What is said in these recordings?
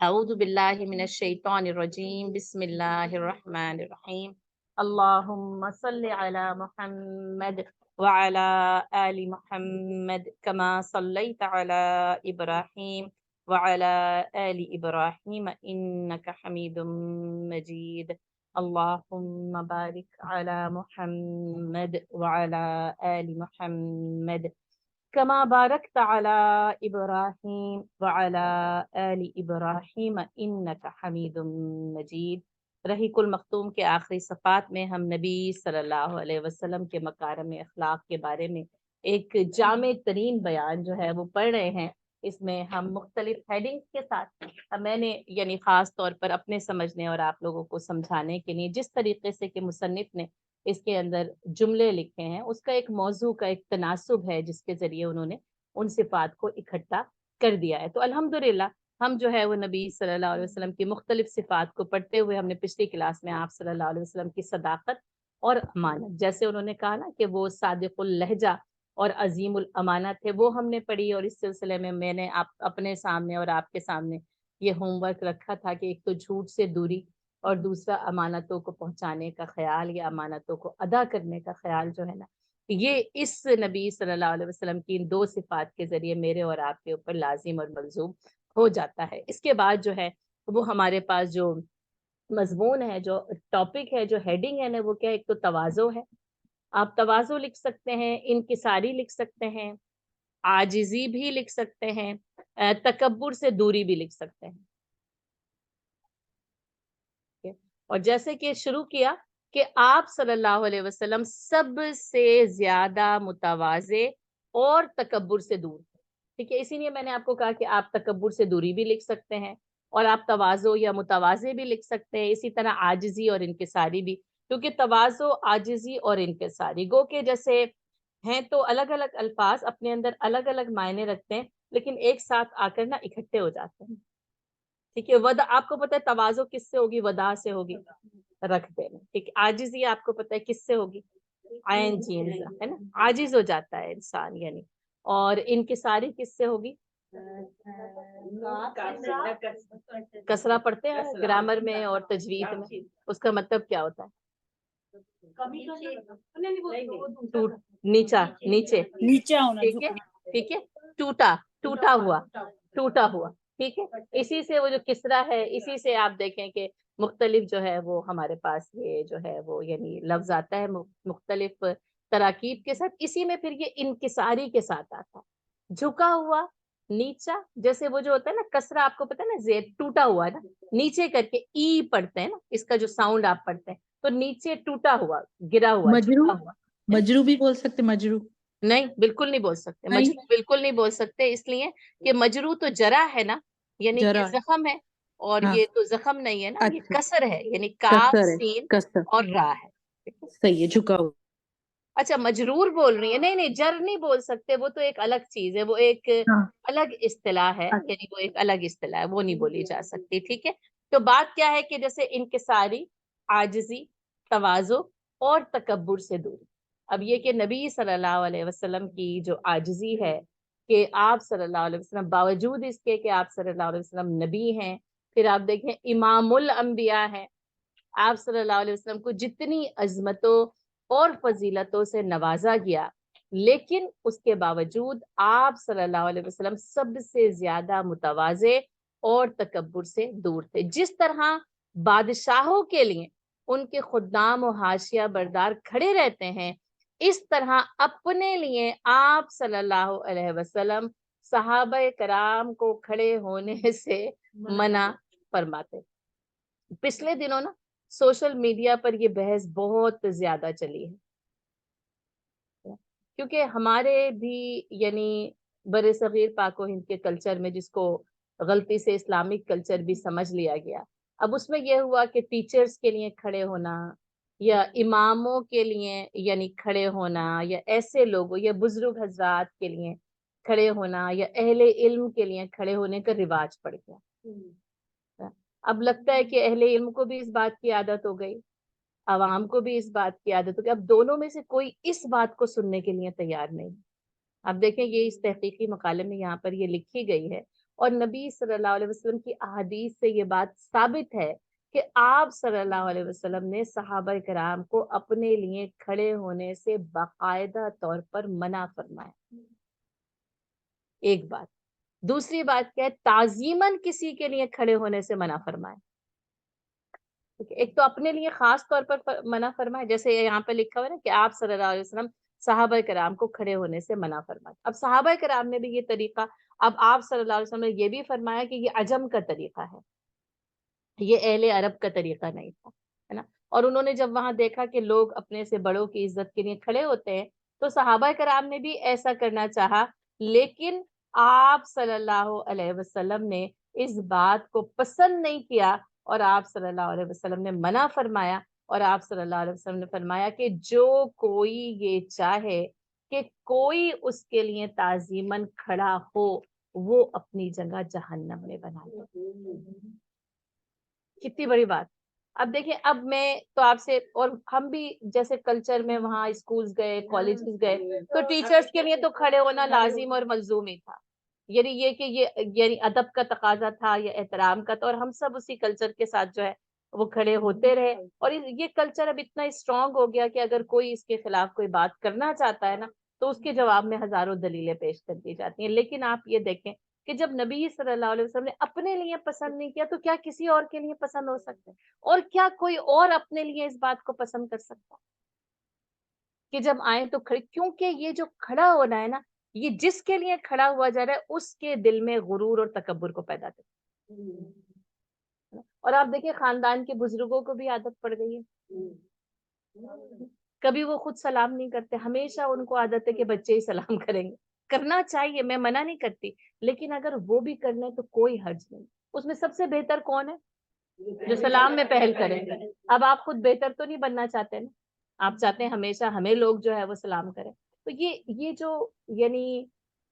اعوذ باللہ من الشیطان الرجیم بسم اللہ الرحمن الرحیم اللہم صل علی محمد وعلی آل محمد کما صلیت علی ابراہیم وعلی آل ابراہیم انک حمید مجید اللہم بارک علی محمد وعلی آل محمد کما بارکت علی ابراہیم وعلی آل ابراہیم انک حمید مجید۔ رحیق المختوم کے آخری صفحات میں ہم نبی صلی اللہ علیہ وسلم کے مکارم اخلاق کے بارے میں ایک جامع ترین بیان جو ہے وہ پڑھ رہے ہیں۔ اس میں ہم مختلف ہیڈنگز کے ساتھ میں نے یعنی خاص طور پر اپنے سمجھنے اور آپ لوگوں کو سمجھانے کے لیے جس طریقے سے کہ مصنف نے اس کے اندر جملے لکھے ہیں اس کا ایک موضوع کا ایک تناسب ہے جس کے ذریعے انہوں نے ان صفات کو اکٹھا کر دیا ہے۔ تو الحمدللہ ہم جو ہے وہ نبی صلی اللہ علیہ وسلم کی مختلف صفات کو پڑھتے ہوئے ہم نے پچھلی کلاس میں آپ صلی اللہ علیہ وسلم کی صداقت اور امانت، جیسے انہوں نے کہا نا کہ وہ صادق اللہجہ اور عظیم الامانت تھے، وہ ہم نے پڑھی۔ اور اس سلسلے میں نے اپنے سامنے اور آپ کے سامنے یہ ہوم ورک رکھا تھا کہ ایک تو جھوٹ سے دوری اور دوسرا امانتوں کو پہنچانے کا خیال یا امانتوں کو ادا کرنے کا خیال جو ہے نا، یہ اس نبی صلی اللہ علیہ وسلم کی ان دو صفات کے ذریعے میرے اور آپ کے اوپر لازم اور ملزوم ہو جاتا ہے۔ اس کے بعد جو ہے وہ ہمارے پاس جو مضمون ہے، جو ٹاپک ہے، جو ہیڈنگ ہے نا، وہ کیا، ایک تو تواضع ہے۔ آپ تواضع لکھ سکتے ہیں، انکساری لکھ سکتے ہیں، عاجزی بھی لکھ سکتے ہیں، تکبر سے دوری بھی لکھ سکتے ہیں۔ اور جیسے کہ شروع کیا کہ آپ صلی اللہ علیہ وسلم سب سے زیادہ متواضع اور تکبر سے دور تھے، ٹھیک ہے۔ اسی لیے میں نے آپ کو کہا کہ آپ تکبر سے دوری بھی لکھ سکتے ہیں اور آپ تواضع یا متواضع بھی لکھ سکتے ہیں، اسی طرح عاجزی اور انکساری بھی، کیونکہ تواضع، عاجزی اور انکساری گو کہ جیسے ہیں تو الگ الگ الفاظ اپنے اندر الگ الگ معنی رکھتے ہیں لیکن ایک ساتھ آ کر نا اکٹھے ہو جاتے ہیں، ٹھیک ہے۔ ودا آپ کو پتہ ہے تواضع کس سے ہوگی؟ ودا سے ہوگی، رکھ دینا، ٹھیک ہے۔ عاجزی آپ کو پتہ ہے کس سے ہوگی؟ عین جیم زا، ہے نا، عاجز ہو جاتا ہے انسان یعنی۔ اور انکساری کس سے ہوگی؟ کسرہ پڑھتے ہیں گرامر میں اور تجوید میں، اس کا مطلب کیا ہوتا ہے؟ نیچا، نیچے، نیچے ہونا، ٹھیک ہے، ٹھیک ہے، ٹوٹا، ٹوٹا ہوا، ٹوٹا ہوا، ٹھیک ہے۔ اسی سے وہ جو کسرہ ہے، اسی سے آپ دیکھیں کہ مختلف جو ہے وہ ہمارے پاس یہ جو ہے وہ یعنی لفظ آتا ہے مختلف تراکیب کے ساتھ، اسی میں پھر یہ انکساری کے ساتھ آتا ہے، جھکا ہوا، نیچا، جیسے وہ جو ہوتا ہے نا کسرہ، آپ کو پتہ ہے نا زیر ٹوٹا ہوا ہے نا، نیچے کر کے ای پڑھتے ہیں نا، اس کا جو ساؤنڈ آپ پڑھتے ہیں تو نیچے ٹوٹا ہوا، گرا ہوا، مجرو، جھکا ہوا۔ مجرو بھی بول سکتے، مجرو نہیں، بالکل نہیں بول سکتے، نہیں، مجرو بالکل نہیں بول سکتے، اس لیے کہ مجرو تو جرا ہے نا، یعنی یہ جرا، زخم ہے، اور ہاں، یہ تو زخم نہیں ہے نا، یہ اچھا، کسر ہے، یعنی کاف کسر ہے، سین کسر، اور را ہے۔ صحیح ہے، جھکا ہوا۔ اچھا مجرور بول رہی ہے، نہیں نہیں، جر نہیں بول سکتے، وہ تو ایک الگ چیز ہے، وہ ایک ہاں، الگ اصطلاح ہے، اچھا، یعنی وہ ایک الگ اصطلاح ہے، وہ نہیں بولی جا سکتی، ٹھیک ہے۔ تو بات کیا ہے کہ جیسے انکساری، عاجزی، تواضع اور تکبر سے دوری۔ اب یہ کہ نبی صلی اللہ علیہ وسلم کی جو عاجزی ہے کہ آپ صلی اللہ علیہ وسلم باوجود اس کے کہ آپ صلی اللہ علیہ وسلم نبی ہیں، پھر آپ دیکھیں امام الانبیاء ہیں، آپ صلی اللہ علیہ وسلم کو جتنی عظمتوں اور فضیلتوں سے نوازا گیا، لیکن اس کے باوجود آپ صلی اللہ علیہ وسلم سب سے زیادہ متواضع اور تکبر سے دور تھے۔ جس طرح بادشاہوں کے لیے ان کے خدام و حاشیہ بردار کھڑے رہتے ہیں، اس طرح اپنے لیے آپ صلی اللہ علیہ وسلم صحابہ کرام کو کھڑے ہونے سے منع فرماتے۔ پچھلے دنوں نا سوشل میڈیا پر یہ بحث بہت زیادہ چلی ہے، کیونکہ ہمارے بھی یعنی بر صغیر پاک و ہند کے کلچر میں جس کو غلطی سے اسلامک کلچر بھی سمجھ لیا گیا، اب اس میں یہ ہوا کہ ٹیچرز کے لیے کھڑے ہونا یا اماموں کے لیے یعنی کھڑے ہونا یا ایسے لوگوں یا بزرگ حضرات کے لیے کھڑے ہونا یا اہل علم کے لیے کھڑے ہونے کا رواج پڑ گیا۔ اب لگتا ہے کہ اہل علم کو بھی اس بات کی عادت ہو گئی، عوام کو بھی اس بات کی عادت ہو گئی، اب دونوں میں سے کوئی اس بات کو سننے کے لیے تیار نہیں۔ اب دیکھیں یہ اس تحقیقی مقالے میں یہاں پر یہ لکھی گئی ہے، اور نبی صلی اللہ علیہ وسلم کی احادیث سے یہ بات ثابت ہے کہ آپ صلی اللہ علیہ وسلم نے صحابہ کرام کو اپنے لیے کھڑے ہونے سے باقاعدہ طور پر منع فرمایا. ایک بات. دوسری بات کیا ہے؟ تعظیماً کسی کے لیے کھڑے ہونے سے منع فرمائے. ایک تو اپنے لیے خاص طور پر منع فرمائے، جیسے یہاں پہ لکھا ہوا ہے نا کہ آپ صلی اللہ علیہ وسلم صحابہ کرام کو کھڑے ہونے سے منع فرمائے. اب صحابہ کرام نے بھی یہ طریقہ، اب آپ صلی اللہ علیہ وسلم نے یہ بھی فرمایا کہ یہ عجم کا طریقہ ہے، یہ اہل عرب کا طریقہ نہیں تھا، ہے نا. اور انہوں نے جب وہاں دیکھا کہ لوگ اپنے سے بڑوں کی عزت کے لیے کھڑے ہوتے ہیں تو صحابہ کرام نے بھی ایسا کرنا چاہا، لیکن آپ صلی اللہ علیہ وسلم نے اس بات کو پسند نہیں کیا اور آپ صلی اللہ علیہ وسلم نے منع فرمایا. اور آپ صلی اللہ علیہ وسلم نے فرمایا کہ جو کوئی یہ چاہے کہ کوئی اس کے لیے تعظیماً کھڑا ہو وہ اپنی جگہ جہنم میں بنا لے. کتنی بڑی بات. اب دیکھیں، اب میں تو آپ سے، اور ہم بھی جیسے کلچر میں وہاں اسکولز گئے، کالجز گئے، تو ٹیچرز کے لیے تو کھڑے ہونا لازم اور ملزوم ہی تھا. یعنی یہ کہ یہ یعنی ادب کا تقاضا تھا یا احترام کا تھا، اور ہم سب اسی کلچر کے ساتھ جو ہے وہ کھڑے ہوتے رہے. اور یہ کلچر اب اتنا اسٹرانگ ہو گیا کہ اگر کوئی اس کے خلاف کوئی بات کرنا چاہتا ہے نا تو اس کے جواب میں ہزاروں دلیلیں پیش کر دی جاتی ہیں. لیکن آپ یہ دیکھیں کہ جب نبی صلی اللہ علیہ وسلم نے اپنے لیے پسند نہیں کیا تو کیا کسی اور کے لیے پسند ہو سکتا ہے؟ اور کیا کوئی اور اپنے لیے اس بات کو پسند کر سکتا کہ جب آئیں تو کھڑے؟ کیونکہ یہ جو کھڑا ہونا ہے نا، یہ جس کے لیے کھڑا ہوا جا رہا ہے اس کے دل میں غرور اور تکبر کو پیدا کرتا ہے. اور آپ دیکھیں خاندان کے بزرگوں کو بھی عادت پڑ گئی ہے، کبھی وہ خود سلام نہیں کرتے، ہمیشہ ان کو عادت ہے کہ بچے ہی سلام کریں گے. کرنا چاہیے، میں منع نہیں کرتی، لیکن اگر وہ بھی کر لیں تو کوئی حرج نہیں. اس میں سب سے بہتر کون ہے؟ جو سلام میں پہل کریں. اب آپ خود بہتر تو نہیں بننا چاہتے نا، آپ چاہتے ہیں ہمیشہ ہمیں لوگ جو ہے وہ سلام کریں. تو یہ جو یعنی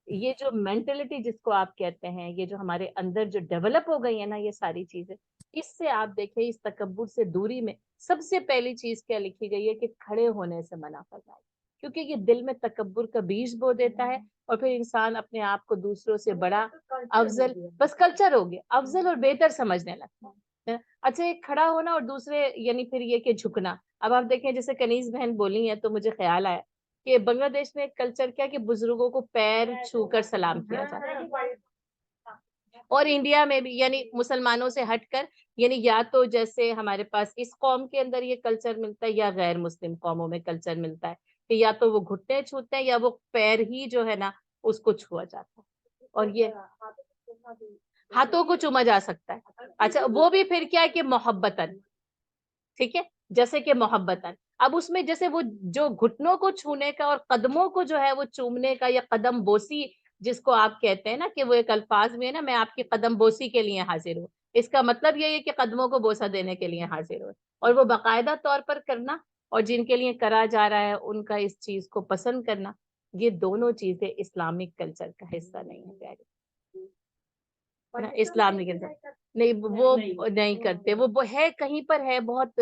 یہ جو مینٹلٹی جس کو آپ کہتے ہیں، یہ جو ہمارے اندر جو ڈیولپ ہو گئی ہے نا، یہ ساری چیزیں، اس سے آپ دیکھیں اس تکبر سے دوری میں سب سے پہلی چیز کیا لکھی گئی ہے کہ کھڑے ہونے سے منع فرمایا. کیونکہ یہ دل میں تکبر کا بیج بو دیتا ہے اور پھر انسان اپنے آپ کو دوسروں سے بڑا، افضل، بس کلچر ہو گیا، افضل اور بہتر سمجھنے لگتا ہے. اچھا، ایک کھڑا ہونا اور دوسرے یعنی پھر یہ کہ جھکنا. اب آپ دیکھیں جیسے کنیز بہن بولی ہیں تو مجھے خیال آیا کہ بنگلہ دیش میں ایک کلچر کیا کہ بزرگوں کو پیر چھو کر سلام کیا جاتا ہے. اور انڈیا میں بھی یعنی مسلمانوں سے ہٹ کر، یعنی یا تو جیسے ہمارے پاس اس قوم کے اندر یہ کلچر ملتا ہے یا غیر مسلم قوموں میں کلچر ملتا ہے کہ یا تو وہ گھٹنے چھوتے ہیں یا وہ پیر ہی جو ہے نا اس کو چھوا جاتا ہے. اور یہ ہاتھوں کو چوما جا سکتا ہے. اچھا، وہ بھی پھر کیا ہے کہ محبتاً، ٹھیک ہے، جیسے کہ محبتاً. اب اس میں جیسے وہ جو گھٹنوں کو چھونے کا اور قدموں کو جو ہے وہ چومنے کا یا قدم بوسی جس کو آپ کہتے ہیں نا کہ وہ ایک الفاظ میں ہے نا، میں آپ کی قدم بوسی کے لیے حاضر ہوں، اس کا مطلب یہ ہے کہ قدموں کو بوسہ دینے کے لیے حاضر ہوں. اور وہ باقاعدہ طور پر کرنا اور جن کے لیے کرا جا رہا ہے ان کا اس چیز کو پسند کرنا، یہ دونوں چیزیں اسلامک کلچر کا حصہ نہیں ہے. اسلام نہیں، وہ نہیں کرتے. وہ ہے کہیں پر ہے بہت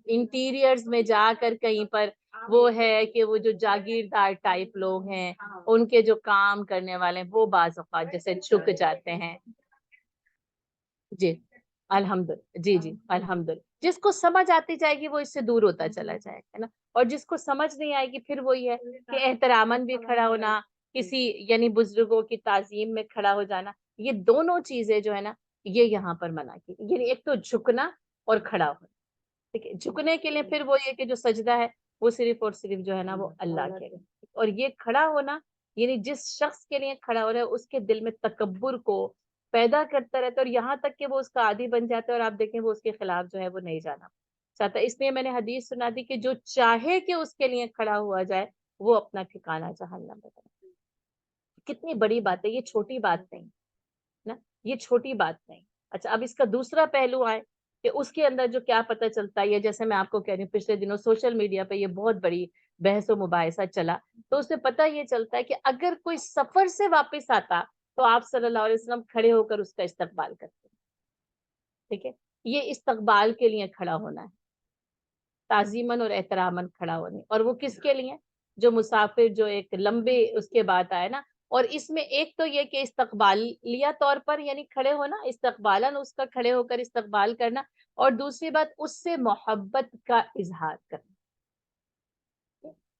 انٹیریئرز میں جا کر کہیں پر وہ ہے کہ وہ جو جاگیردار ٹائپ لوگ ہیں ان کے جو کام کرنے والے ہیں وہ بعض اوقات جیسے جھک جاتے ہیں. جی الحمدللہ، جی جی الحمدللہ. جس کو سمجھ آتی جائے گی وہ اس سے دور ہوتا چلا جائے گا نا، اور جس کو سمجھ نہیں آئے گی پھر وہی ہے کہ احتراماً بھی کھڑا ہونا، کسی یعنی بزرگوں کی تعظیم میں کھڑا ہو جانا، یہ دونوں چیزیں جو ہے نا یہ یہاں پر منع کی. یعنی ایک تو جھکنا اور کھڑا ہونا. ٹھیک ہے، جھکنے کے لیے پھر وہ یہ کہ جو سجدہ ہے وہ صرف اور صرف جو ہے نا وہ اللہ کے لیے. اور یہ کھڑا ہونا یعنی جس شخص کے لیے کھڑا ہو رہا ہے اس کے دل میں تکبر کو پیدا کرتا رہتا ہے اور یہاں تک کہ وہ اس کا عادی بن جاتا ہے. اور آپ دیکھیں وہ اس کے خلاف جو ہے وہ نہیں جانا چاہتا. اس لیے میں نے حدیث سنا دی کہ جو چاہے کہ اس کے لیے کھڑا ہوا جائے وہ اپنا ٹھکانہ جہنم میں بنائے. کتنی بڑی بات ہے، یہ چھوٹی بات نہیں نا، یہ چھوٹی بات نہیں. اچھا، اب اس کا دوسرا پہلو آئے کہ اس کے اندر جو کیا پتہ چلتا ہے، جیسے میں آپ کو کہہ رہی ہوں پچھلے دنوں سوشل میڈیا پہ یہ بہت بڑی بحث و مباحثہ چلا، تو اس سے پتہ یہ چلتا ہے کہ اگر کوئی سفر سے واپس آتا تو آپ صلی اللہ علیہ وسلم کھڑے ہو کر اس کا استقبال کرتے. ٹھیک ہے، یہ استقبال کے لیے کھڑا ہونا ہے، تعظیماً اور احتراماً کھڑا ہونے. اور وہ کس کے لیے؟ جو مسافر جو ایک لمبے اس کے بعد آئے نا اور اس میں ایک تو یہ کہ استقبالیہ طور پر یعنی کھڑے ہونا، استقبالاً اس کا کھڑے ہو کر استقبال کرنا، اور دوسری بات اس سے محبت کا اظہار کرنا،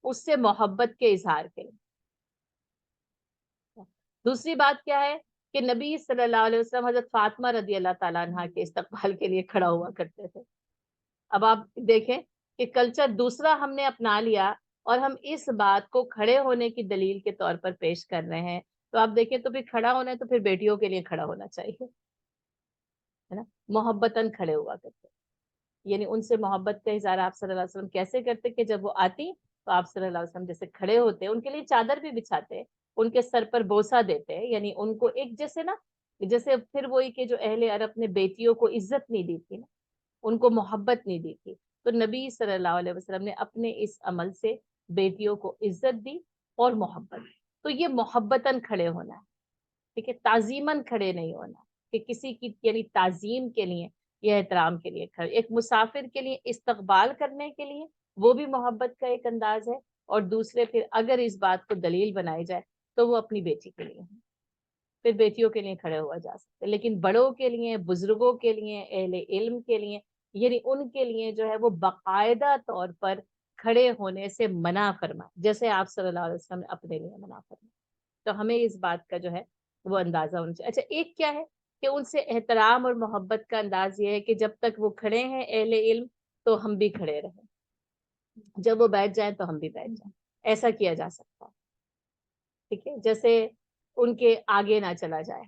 اس سے محبت کے اظہار کے لیے۔ دوسری بات کیا ہے کہ نبی صلی اللہ علیہ وسلم حضرت فاطمہ رضی اللہ تعالیٰ عنہ کے استقبال کے لیے کھڑا ہوا کرتے تھے۔ اب آپ دیکھیں کہ کلچر دوسرا ہم نے اپنا لیا اور ہم اس بات کو کھڑے ہونے کی دلیل کے طور پر پیش کر رہے ہیں، تو آپ دیکھیں تو پھر کھڑا ہونا ہے تو پھر بیٹیوں کے لیے کھڑا ہونا چاہیے، ہے نا، محبتاً کھڑے ہوا کرتے، یعنی ان سے محبت کا اظہار آپ صلی اللہ علیہ وسلم کیسے کرتے کہ جب وہ آتی تو آپ صلی اللہ علیہ وسلم جیسے کھڑے ہوتے، ان کے لیے چادر بھی بچھاتے، ان کے سر پر بوسہ دیتے، یعنی ان کو ایک جیسے نا، جیسے پھر وہی کہ جو اہل عرب نے بیٹیوں کو عزت نہیں دی تھی نا، ان کو محبت نہیں دی تھی، تو نبی صلی اللہ علیہ وسلم نے اپنے اس عمل سے بیٹیوں کو عزت دی اور محبت دی۔ تو یہ محبتاً کھڑے ہونا ہے، ٹھیک ہے، تعظیماً کھڑے نہیں ہونا کہ کسی کی یعنی تعظیم کے لیے یا احترام کے لیے کھڑے۔ ایک مسافر کے لیے استقبال کرنے کے لیے وہ بھی محبت کا ایک انداز ہے، اور دوسرے پھر اگر اس بات کو دلیل بنائی جائے تو وہ اپنی بیٹی کے لیے ہے، پھر بیٹیوں کے لیے کھڑے ہوا جا سکتے، لیکن بڑوں کے لیے، بزرگوں کے لیے، اہل علم کے لیے، یعنی ان کے لیے جو ہے وہ باقاعدہ طور پر کھڑے ہونے سے منع فرما، جیسے آپ صلی اللہ علیہ وسلم نے اپنے لیے منع فرما۔ تو ہمیں اس بات کا جو ہے وہ اندازہ ہونا چاہیے۔ اچھا، ایک کیا ہے کہ ان سے احترام اور محبت کا انداز یہ ہے کہ جب تک وہ کھڑے ہیں اہل علم تو ہم بھی کھڑے رہیں، جب وہ بیٹھ جائیں تو ہم بھی بیٹھ جائیں، ایسا کیا جا سکتا ہے، ٹھیک ہے، جیسے ان کے آگے نہ چلا جائے،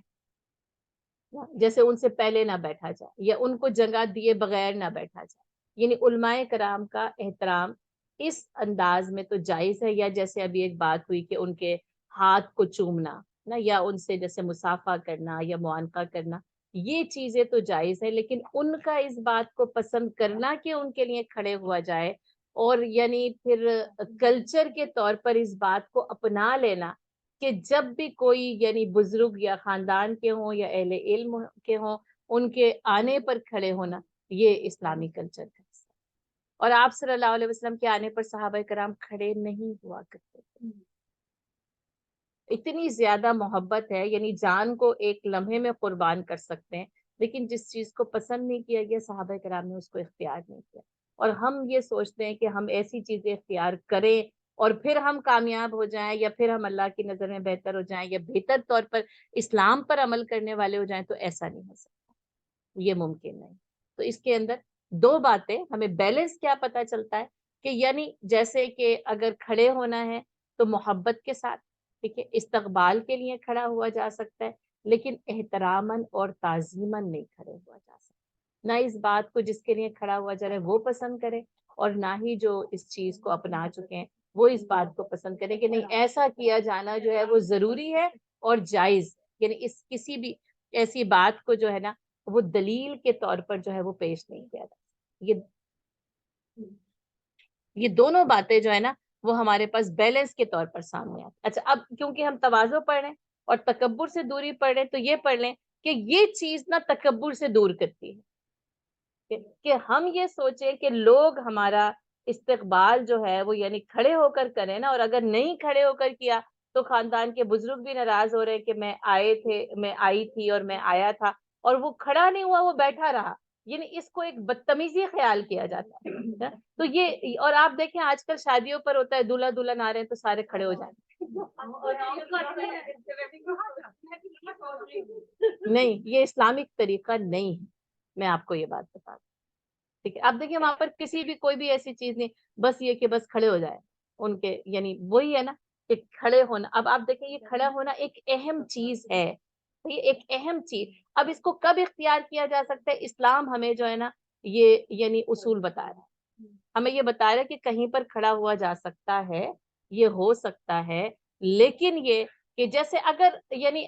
جیسے ان سے پہلے نہ بیٹھا جائے، یا ان کو جگہ دیے بغیر نہ بیٹھا جائے، یعنی علماء کرام کا احترام اس انداز میں تو جائز ہے، یا جیسے ابھی ایک بات ہوئی کہ ان کے ہاتھ کو چومنا نا، یا ان سے جیسے مصافحہ کرنا یا معانقہ کرنا، یہ چیزیں تو جائز ہے، لیکن ان کا اس بات کو پسند کرنا کہ ان کے لیے کھڑے ہوا جائے، اور یعنی پھر کلچر کے طور پر اس بات کو اپنا لینا کہ جب بھی کوئی یعنی بزرگ یا خاندان کے ہوں یا اہل علم کے ہوں، ان کے آنے پر کھڑے ہونا، یہ اسلامی کلچر کا حصہ ہے۔ اور آپ صلی اللہ علیہ وسلم کے آنے پر صحابہ کرام کھڑے نہیں ہوا کرتے تھے، اتنی زیادہ محبت ہے، یعنی جان کو ایک لمحے میں قربان کر سکتے ہیں، لیکن جس چیز کو پسند نہیں کیا گیا صحابہ کرام نے اس کو اختیار نہیں کیا، اور ہم یہ سوچتے ہیں کہ ہم ایسی چیزیں اختیار کریں اور پھر ہم کامیاب ہو جائیں، یا پھر ہم اللہ کی نظر میں بہتر ہو جائیں، یا بہتر طور پر اسلام پر عمل کرنے والے ہو جائیں، تو ایسا نہیں ہو سکتا، یہ ممکن نہیں۔ تو اس کے اندر دو باتیں ہمیں بیلنس کیا پتہ چلتا ہے کہ یعنی جیسے کہ اگر کھڑے ہونا ہے تو محبت کے ساتھ، ٹھیک ہے، استقبال کے لیے کھڑا ہوا جا سکتا ہے، لیکن احتراماً اور تعظیماً نہیں کھڑے ہوا جا سکتا، نہ اس بات کو جس کے لیے کھڑا ہوا جا رہا ہے وہ پسند کرے، اور نہ ہی جو اس چیز کو اپنا چکے ہیں وہ اس بات کو پسند کرے کہ نہیں ایسا کیا جانا جو ہے وہ ضروری ہے اور جائز، یعنی اس کسی بھی ایسی بات کو جو ہے نا وہ دلیل کے طور پر جو ہے وہ پیش نہیں کیا جاتا۔ یہ دونوں باتیں جو ہے نا وہ ہمارے پاس بیلنس کے طور پر سامنے آتی۔ اچھا، اب کیونکہ ہم تواضع پڑھ رہے ہیں اور تکبر سے دوری پڑھ رہے ہیں، تو یہ پڑھ لیں کہ یہ چیز نہ تکبر سے دور کرتی ہے کہ ہم یہ سوچیں کہ لوگ ہمارا استقبال جو ہے وہ یعنی کھڑے ہو کر کریں نا، اور اگر نہیں کھڑے ہو کر کیا تو خاندان کے بزرگ بھی ناراض ہو رہے کہ میں آئی تھی اور میں آیا تھا اور وہ کھڑا نہیں ہوا، وہ بیٹھا رہا، یعنی اس کو ایک بدتمیزی خیال کیا جاتا ہے۔ تو یہ، اور آپ دیکھیں آج کل شادیوں پر ہوتا ہے دلہا دلہن آ رہے ہیں تو سارے کھڑے ہو جائیں، نہیں، یہ اسلامک طریقہ نہیں ہے، میں آپ کو یہ بات بتا دوں، ٹھیک ہے۔ اب دیکھیں وہاں پر کسی بھی کوئی بھی ایسی چیز نہیں، بس یہ کہ بس کھڑے ہو جائے ان کے، یعنی وہی ہے نا کہ کھڑے ہونا۔ اب آپ دیکھیں یہ کھڑا ہونا ایک اہم چیز ہے، یہ ایک اہم چیز، اب اس کو کب اختیار کیا جا سکتا ہے؟ اسلام ہمیں جو ہے نا یہ یعنی اصول بتا رہا ہے، ہمیں یہ بتا رہا ہے کہ کہیں پر کھڑا ہوا جا سکتا ہے، یہ ہو سکتا ہے، لیکن یہ کہ جیسے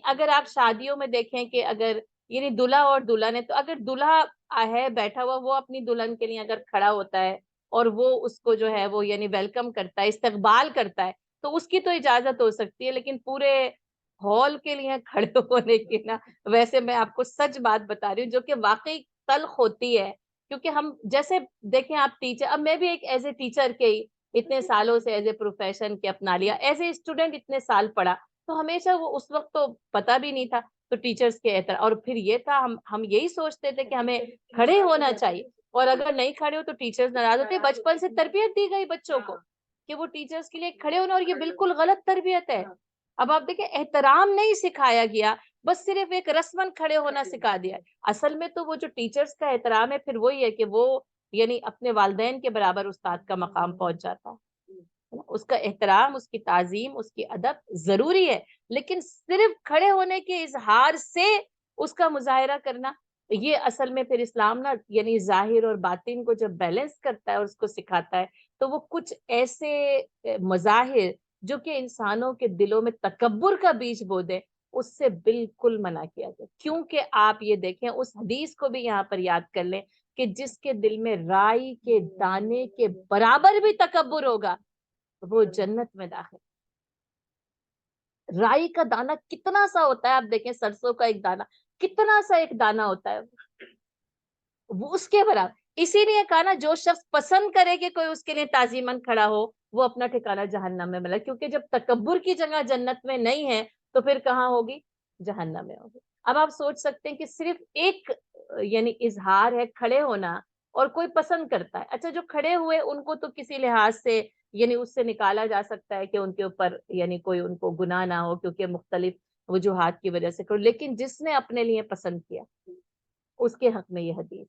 اگر آپ شادیوں میں دیکھیں کہ اگر یعنی دلہا اور دلہن ہے، تو اگر دلہا ہے بیٹھا ہوا، وہ اپنی دلہن کے لیے اگر کھڑا ہوتا ہے اور وہ اس کو جو ہے وہ یعنی ویلکم کرتا ہے، استقبال کرتا ہے، تو اس کی تو اجازت ہو سکتی ہے، لیکن پورے ہال کے لیے کھڑے ہونے کی نا، ویسے میں آپ کو سچ بات بتا رہی ہوں جو کہ واقعی تلخ ہوتی ہے، کیونکہ ہم جیسے دیکھیں آپ ٹیچر، اب میں بھی ایک ایز اے ٹیچر کے ہی اتنے سالوں سے ایز اے پروفیشن کے اپنا لیا، ایز اے اسٹوڈنٹ اتنے سال پڑھا، تو ہمیشہ وہ اس وقت تو پتہ بھی نہیں تھا، تو ٹیچرز کے احترام، اور پھر یہ تھا ہم یہی سوچتے تھے کہ ہمیں کھڑے ہونا چاہیے، اور اگر نہیں کھڑے ہو تو ٹیچرز ناراض ہوتے. بچپن سے تربیت دی گئی بچوں کو کہ وہ ٹیچرز کے لیے کھڑے ہونا، اور یہ بالکل غلط تربیت ہے. اب آپ دیکھیں احترام نہیں سکھایا گیا، بس صرف ایک رسمن کھڑے ہونا سکھا دیا. اصل میں تو وہ جو ٹیچرز کا احترام ہے پھر وہی ہے کہ وہ یعنی اپنے والدین کے برابر استاد کا مقام پہنچ جاتا ہے. اس کا احترام، اس کی تعظیم، اس کی ادب ضروری ہے، لیکن صرف کھڑے ہونے کے اظہار سے اس کا مظاہرہ کرنا، یہ اصل میں پھر اسلام نا یعنی ظاہر اور باطن کو جب بیلنس کرتا ہے اور اس کو سکھاتا ہے، تو وہ کچھ ایسے مظاہر جو کہ انسانوں کے دلوں میں تکبر کا بیج بو دے، اس سے بالکل منع کیا جائے. کیونکہ آپ یہ دیکھیں اس حدیث کو بھی یہاں پر یاد کر لیں کہ جس کے دل میں رائی کے دانے کے برابر بھی تکبر ہوگا وہ جنت میں داخل. رائی کا دانہ کتنا سا ہوتا ہے، آپ دیکھیں سرسوں کا ایک دانہ کتنا سا ایک دانہ ہوتا ہے، وہ اس کے برابر. اسی لیے کہا نا جو شخص پسند کرے کہ کوئی اس کے لیے تعظیماً کھڑا ہو وہ اپنا ٹھکانہ جہنم میں ملا. کیونکہ جب تکبر کی جگہ جنت میں نہیں ہے تو پھر کہاں ہوگی؟ جہنم میں ہوگی. اب آپ سوچ سکتے ہیں کہ صرف ایک یعنی اظہار ہے کھڑے ہونا، اور کوئی پسند کرتا ہے. اچھا جو کھڑے ہوئے ان کو تو کسی لحاظ سے یعنی اس سے نکالا جا سکتا ہے کہ ان کے اوپر یعنی کوئی ان کو گناہ نہ ہو کیونکہ مختلف وجوہات کی وجہ سے کرو، لیکن جس نے اپنے لیے پسند کیا اس کے حق میں یہ حدیث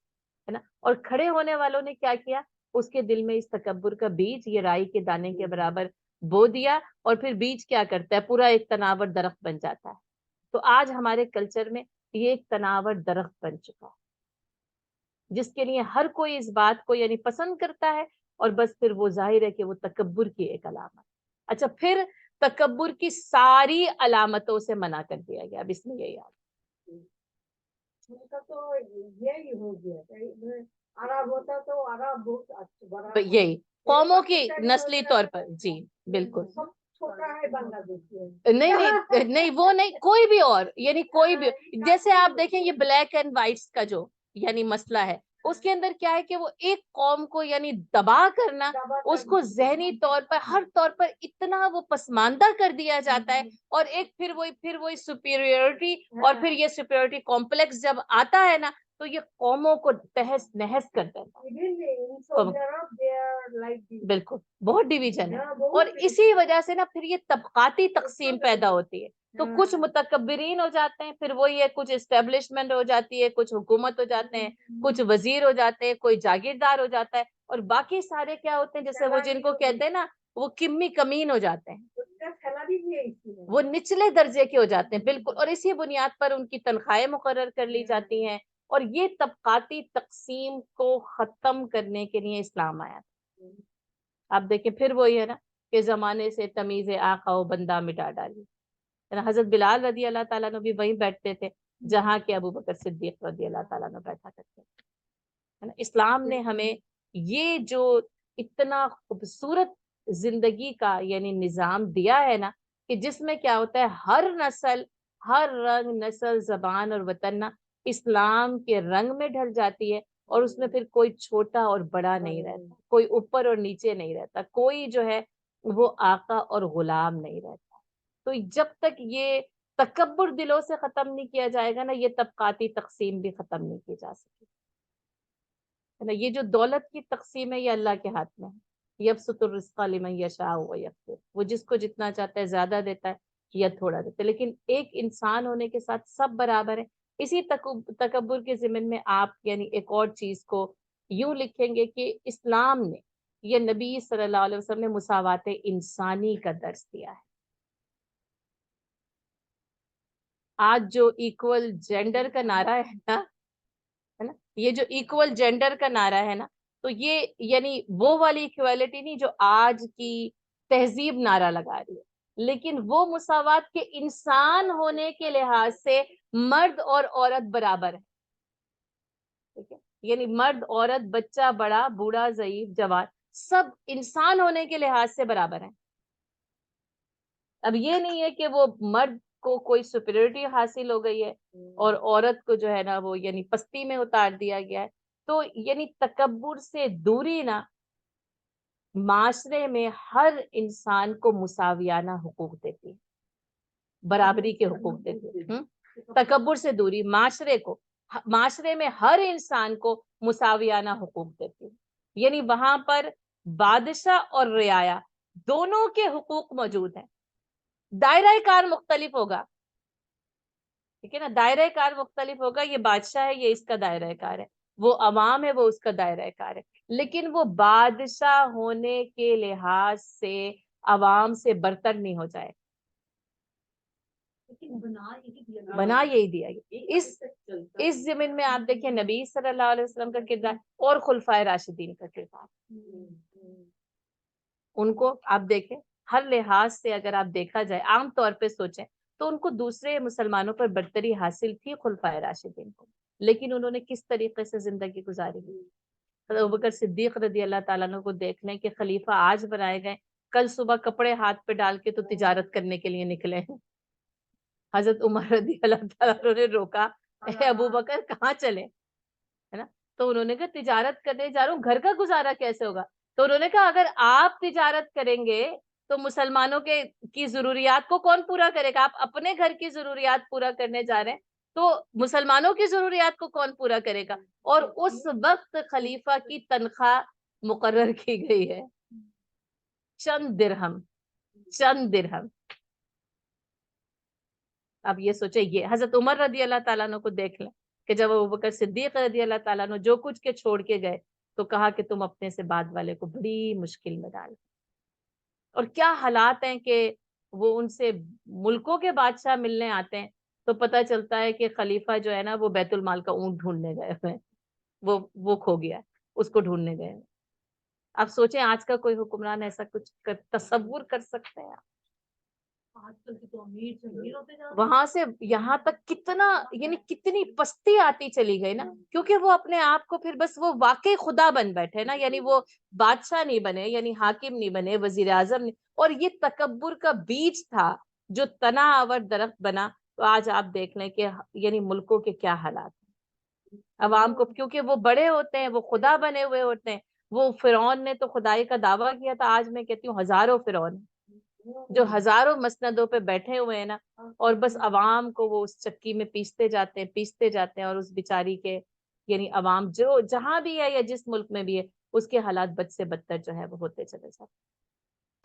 ہے نا. اور کھڑے ہونے والوں نے کیا کیا؟ اس کے دل میں اس تکبر کا بیج یہ رائی کے دانے کے برابر بو دیا، اور پھر بیج کیا کرتا ہے؟ پورا ایک تناور درخت بن جاتا ہے. تو آج ہمارے کلچر میں یہ ایک تناور درخت بن چکا ہے جس کے لیے ہر کوئی اس بات کو یعنی پسند کرتا ہے، اور بس پھر وہ ظاہر ہے کہ وہ تکبر کی ایک علامت. اچھا پھر تکبر کی ساری علامتوں سے منع کر دیا گیا. اب اس میں یہی آ ان کا تو یہی ہو گیا، عرب ہوتا تو عرب بہت اچھا بڑا یہی قوموں کی نسلی طور پر. جی بالکل. سب چھوٹا ہے بنگلہ دیش. نہیں نہیں نہیں وہ نہیں، کوئی بھی اور یعنی کوئی بھی، جیسے آپ دیکھیں یہ بلیک اینڈ وائٹس کا جو یعنی مسئلہ ہے، اس کے اندر کیا ہے کہ وہ ایک قوم کو یعنی دبا کرنا، اس کو ذہنی طور پر ہر طور پر اتنا وہ پسماندہ کر دیا جاتا ہے، اور ایک پھر وہی سپیریورٹی، اور پھر یہ سپیریورٹی کمپلیکس جب آتا ہے نا تو یہ قوموں کو تہس نہس کر دیتا ہے. بالکل بہت ڈویژن ہے، اور اسی وجہ سے نا پھر یہ طبقاتی تقسیم پیدا ہوتی ہے. تو کچھ متکبرین ہو جاتے ہیں، پھر وہی ہے کچھ اسٹیبلشمنٹ ہو جاتی ہے، کچھ حکومت ہو جاتے ہیں، کچھ وزیر ہو جاتے ہیں، کوئی جاگیردار ہو جاتا ہے، اور باقی سارے کیا ہوتے ہیں جیسے وہ جن کو کہتے ہیں نا وہ کمی کمین ہو جاتے ہیں، وہ نچلے درجے کے ہو جاتے ہیں. بالکل. اور اسی بنیاد پر ان کی تنخواہیں مقرر کر لی جاتی ہیں، اور یہ طبقاتی تقسیم کو ختم کرنے کے لیے اسلام آیا. آپ دیکھیں پھر وہی ہے نا کہ زمانے سے تمیز آقا و بندہ مٹا ڈالی. حضرت بلال رضی اللہ تعالیٰ نے بھی وہیں بیٹھتے تھے جہاں کہ ابو بکر صدیق رضی اللہ تعالیٰ نے بیٹھا کرتے تھے. اسلام نے ہمیں یہ جو اتنا خوبصورت زندگی کا یعنی نظام دیا ہے نا کہ جس میں کیا ہوتا ہے ہر نسل، ہر رنگ، نسل، زبان اور وطن نا اسلام کے رنگ میں ڈھل جاتی ہے، اور اس میں پھر کوئی چھوٹا اور بڑا نہیں رہتا، کوئی اوپر اور نیچے نہیں رہتا، کوئی جو ہے وہ آقا اور غلام نہیں رہتا. تو جب تک یہ تکبر دلوں سے ختم نہیں کیا جائے گا نا یہ طبقاتی تقسیم بھی ختم نہیں کی جا سکتی ہے نا. یہ جو دولت کی تقسیم ہے یہ اللہ کے ہاتھ میں ہے. یبسط الرزق لمن یشاء ویقدر، وہ جس کو جتنا چاہتا ہے زیادہ دیتا ہے یا تھوڑا دیتا ہے، لیکن ایک انسان ہونے کے ساتھ سب برابر ہے. اسی تکبر کے ضمن میں آپ یعنی ایک اور چیز کو یوں لکھیں گے کہ اسلام نے یہ نبی صلی اللہ علیہ وسلم نے مساوات انسانی کا درس دیا ہے. آج جو ایکول جینڈر کا نعرہ ہے نا یہ جو ایکول جینڈر کا نعرہ ہے نا تو یہ یعنی وہ والی ایکویلٹی نہیں جو آج کی تہذیب نعرہ لگا رہی ہے، لیکن وہ مساوات کے انسان ہونے کے لحاظ سے مرد اور عورت برابر ہے. ٹھیک ہے، یعنی مرد، عورت، بچہ، بڑا، بوڑھا، ضعیف، جوان، سب انسان ہونے کے لحاظ سے برابر ہیں. اب یہ نہیں ہے کہ وہ مرد کو کوئی سپیریورٹی حاصل ہو گئی ہے اور عورت کو جو ہے نا وہ یعنی پستی میں اتار دیا گیا ہے. تو یعنی تکبر سے دوری نا معاشرے میں ہر انسان کو مساویانہ حقوق دیتی ہے. برابری کے حقوق دیتی ہے، تکبر سے دوری، معاشرے میں ہر انسان کو مساویانہ حقوق دیتی ہے، یعنی وہاں پر بادشاہ اور رعایا دونوں کے حقوق موجود ہیں۔ دائرہ کار مختلف ہوگا، ٹھیک ہے نا، دائرہ کار مختلف ہوگا، یہ بادشاہ ہے، یہ اس کا دائرہ کار ہے، وہ عوام ہے، وہ اس کا دائرہ کار ہے، لیکن وہ بادشاہ ہونے کے لحاظ سے عوام سے برتر نہیں ہو جائے، بنا یہی دیا گیا۔ اس ضمن میں آپ دیکھیں نبی صلی اللہ علیہ وسلم کا کردار اور خلفائے راشدین کا کردار، ان کو آپ دیکھیں ہر لحاظ سے، اگر آپ دیکھا جائے عام طور پہ سوچیں تو ان کو دوسرے مسلمانوں پر برتری حاصل تھی خلفائے راشدین کو، لیکن انہوں نے کس طریقے سے زندگی گزاری۔ حضرت ابوبکر صدیق رضی اللہ تعالیٰ عنہ کو دیکھ لیں کہ خلیفہ آج بنائے گئے، کل صبح کپڑے ہاتھ پہ ڈال کے تو تجارت کرنے کے لیے نکلے ہیں۔ حضرت عمر رضی اللہ تعالیٰ عنہ نے روکا، اے ابوبکر کہاں چلے، ہے نا، تو انہوں نے کہا تجارت کرنے جا رہا ہوں، گھر کا گزارا کیسے ہوگا؟ تو انہوں نے کہا اگر آپ تجارت کریں گے تو مسلمانوں کی ضروریات کو کون پورا کرے گا؟ آپ اپنے گھر کی ضروریات پورا کرنے جا رہے ہیں تو مسلمانوں کی ضروریات کو کون پورا کرے گا؟ اور اس وقت خلیفہ کی تنخواہ مقرر کی گئی ہے چند درہم۔ اب یہ سوچے، یہ حضرت عمر رضی اللہ تعالیٰ عنہ کو دیکھ لیں کہ جب ابوبکر صدیق رضی اللہ تعالیٰ عنہ جو کچھ کے چھوڑ کے گئے تو کہا کہ تم اپنے سے بعد والے کو بڑی مشکل میں ڈال، اور کیا حالات ہیں کہ وہ ان سے ملکوں کے بادشاہ ملنے آتے ہیں تو پتہ چلتا ہے کہ خلیفہ جو ہے نا وہ بیت المال کا اونٹ ڈھونڈنے گئے ہوئے ہیں، وہ کھو گیا ہے، اس کو ڈھونڈنے گئے ہیں۔ آپ سوچیں آج کا کوئی حکمران ایسا کچھ تصور کر سکتے ہیں؟ وہاں سے یہاں تک کتنا، یعنی کتنی پستی آتی چلی گئی نا، کیونکہ وہ اپنے آپ کو پھر بس وہ واقعی خدا بن بیٹھے نا، یعنی وہ بادشاہ نہیں بنے، یعنی حاکم نہیں بنے، وزیر اعظم نہیں، اور یہ تکبر کا بیج تھا جو تنا آور درخت بنا۔ تو آج آپ دیکھ لیں کہ یعنی ملکوں کے کیا حالات ہیں، عوام کو، کیونکہ وہ بڑے ہوتے ہیں، وہ خدا بنے ہوئے ہوتے ہیں۔ وہ فرعون نے تو خدائی کا دعویٰ کیا تھا، آج میں کہتی ہوں ہزاروں فرعون جو ہزاروں مسندوں پہ بیٹھے ہوئے ہیں نا، اور بس عوام کو وہ اس چکی میں پیستے جاتے ہیں، اور اس بیچاری کے یعنی عوام جو جہاں بھی ہے یا جس ملک میں بھی ہے اس کے حالات بد سے بدتر جو ہے وہ ہوتے چلے جاتے۔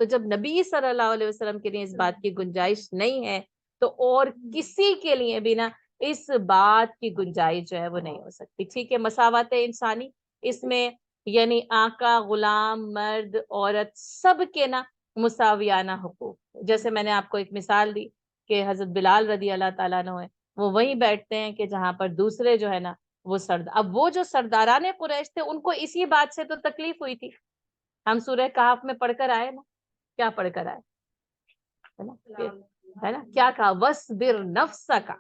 تو جب نبی صلی اللہ علیہ وسلم کے لیے اس بات کی گنجائش نہیں ہے تو اور کسی کے لیے بھی نا اس بات کی گنجائش جو ہے وہ نہیں ہو سکتی۔ ٹھیک ہے، مساوات انسانی، اس میں یعنی آقا، غلام، مرد، عورت، سب کے نا مساویانہ حقوق۔ جیسے میں نے آپ کو ایک مثال دی کہ حضرت بلال رضی اللہ تعالیٰ عنہ ہے، وہ وہیں بیٹھتے ہیں کہ جہاں پر دوسرے جو ہے نا وہ اب وہ جو سرداران قریش تھے ان کو اسی بات سے تو تکلیف ہوئی تھی۔ ہم سورہ کہف میں پڑھ کر آئے نا، کیا پڑھ کر آئے ہے نا، کیا کہا؟ وَاصْبِرْ نَفْسَكَ،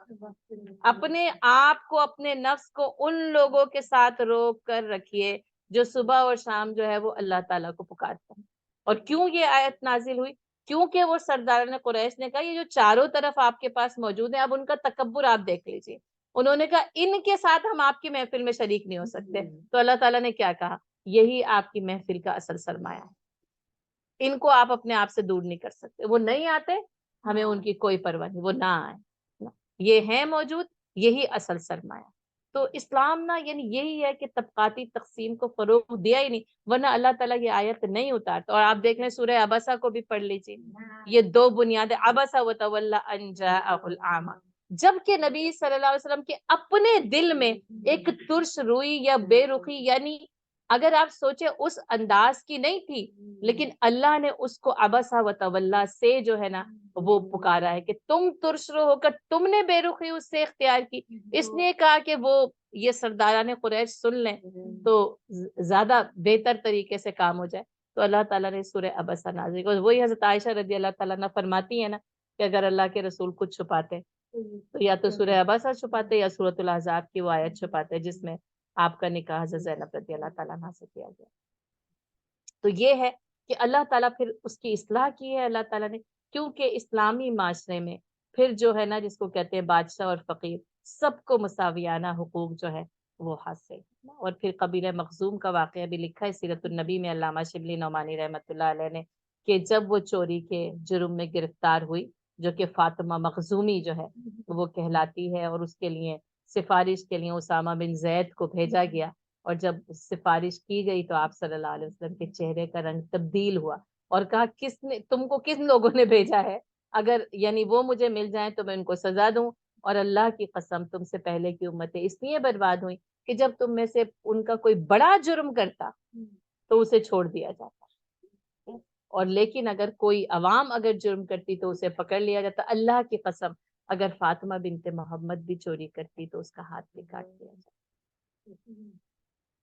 اپنے آپ کو، اپنے نفس کو ان لوگوں کے ساتھ روک کر رکھیے جو صبح اور شام جو ہے وہ اللہ تعالیٰ کو پکارتے ہیں۔ اور کیوں یہ آیت نازل ہوئی؟ کیونکہ وہ سرداران قریش نے کہا یہ جو چاروں طرف آپ کے پاس موجود ہیں، اب ان کا تکبر آپ دیکھ لیجئے، انہوں نے کہا ان کے ساتھ ہم آپ کی محفل میں شریک نہیں ہو سکتے۔ تو اللہ تعالیٰ نے کیا کہا؟ یہی آپ کی محفل کا اصل سرمایہ ہے، ان کو آپ اپنے آپ سے دور نہیں کر سکتے، وہ نہیں آتے ہمیں ان کی کوئی پرواہ نہیں، وہ نہ آئے، یہ ہے موجود، یہی اصل سرمایہ۔ تو اسلام نا یعنی یہی ہے کہ طبقاتی تقسیم کو فروغ دیا ہی نہیں، ورنہ اللہ تعالیٰ یہ آیت نہیں اتارتا۔ اور آپ دیکھ لیں سورہ عبسہ کو بھی پڑھ لیجیے، یہ دو بنیادیں، عبسہ وتولی ان جاءہ الاعمی، جب کہ نبی صلی اللہ علیہ وسلم کے اپنے دل میں ایک ترش روئی یا بے رخی، یعنی اگر آپ سوچیں اس انداز کی نہیں تھی، لیکن اللہ نے اس کو عبسہ وتولی سے جو ہے نا وہ پکارا ہے کہ تم ترش رو ہو کر تم نے بے رخی اس سے اختیار کی، اس نے کہا کہ وہ یہ سرداران قریش سن لیں تو زیادہ بہتر طریقے سے کام ہو جائے۔ تو اللہ تعالیٰ نے سورہ عبسہ نازل کی، وہی حضرت عائشہ رضی اللہ تعالیٰ عنہ فرماتی ہیں نا کہ اگر اللہ کے رسول کچھ چھپاتے تو یا تو سورہ عبسہ چھپاتے یا سورۃ الاحزاب کی وہ آیت چھپاتے جس میں آپ کا نکاح حضرت زینب رضی اللہ تعالیٰ عنہ سے کیا گیا۔ تو یہ ہے کہ اللہ تعالیٰ پھر اس کی اصلاح کی ہے اللہ تعالیٰ نے، کیونکہ اسلامی معاشرے میں پھر جو ہے نا جس کو کہتے ہیں بادشاہ اور فقیر سب کو مساویانہ حقوق جو ہے وہ حاصل۔ اور پھر قبیلہ مخزوم کا واقعہ بھی لکھا ہے سیرت النبی میں علامہ شبلی نعمانی رحمۃ اللہ علیہ نے، کہ جب وہ چوری کے جرم میں گرفتار ہوئی، جو کہ فاطمہ مخزومی جو ہے وہ کہلاتی ہے، اور اس کے لیے سفارش کے لیے اسامہ بن زید کو بھیجا گیا، اور جب سفارش کی گئی تو آپ صلی اللہ علیہ وسلم کے چہرے کا رنگ تبدیل ہوا، اور کہا کس نے تم کو، کن لوگوں نے بھیجا ہے، اگر یعنی وہ مجھے مل جائیں تو میں ان کو سزا دوں، اور اللہ کی قسم تم سے پہلے کی امتیں اس لیے برباد ہوئی کہ جب تم میں سے ان کا کوئی بڑا جرم کرتا تو اسے چھوڑ دیا جاتا، اور لیکن اگر کوئی عوام اگر جرم کرتی تو اسے پکڑ لیا جاتا۔ اللہ کی قسم اگر فاطمہ بنت محمد بھی چوری کرتی تو اس کا ہاتھ بھی کاٹ دیا جاتا۔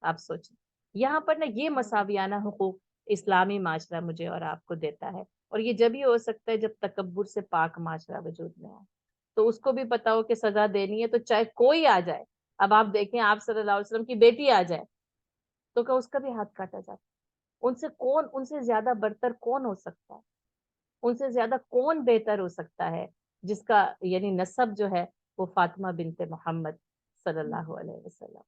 آپ سوچیں یہاں پر نا یہ مساویانہ حقوق اسلامی معاشرہ مجھے اور آپ کو دیتا ہے، اور یہ جب ہی ہو سکتا ہے جب تکبر سے پاک معاشرہ وجود میں آئے، تو اس کو بھی پتا ہو کہ سزا دینی ہے تو چاہے کوئی آ جائے۔ اب آپ دیکھیں آپ صلی اللہ علیہ وسلم کی بیٹی آ جائے تو کیا اس کا بھی ہاتھ کاٹا جاتا؟ ان سے زیادہ برتر کون ہو سکتا ہے؟ ان سے زیادہ کون بہتر ہو سکتا ہے جس کا یعنی نسب جو ہے وہ فاطمہ بنت محمد صلی اللہ علیہ وسلم۔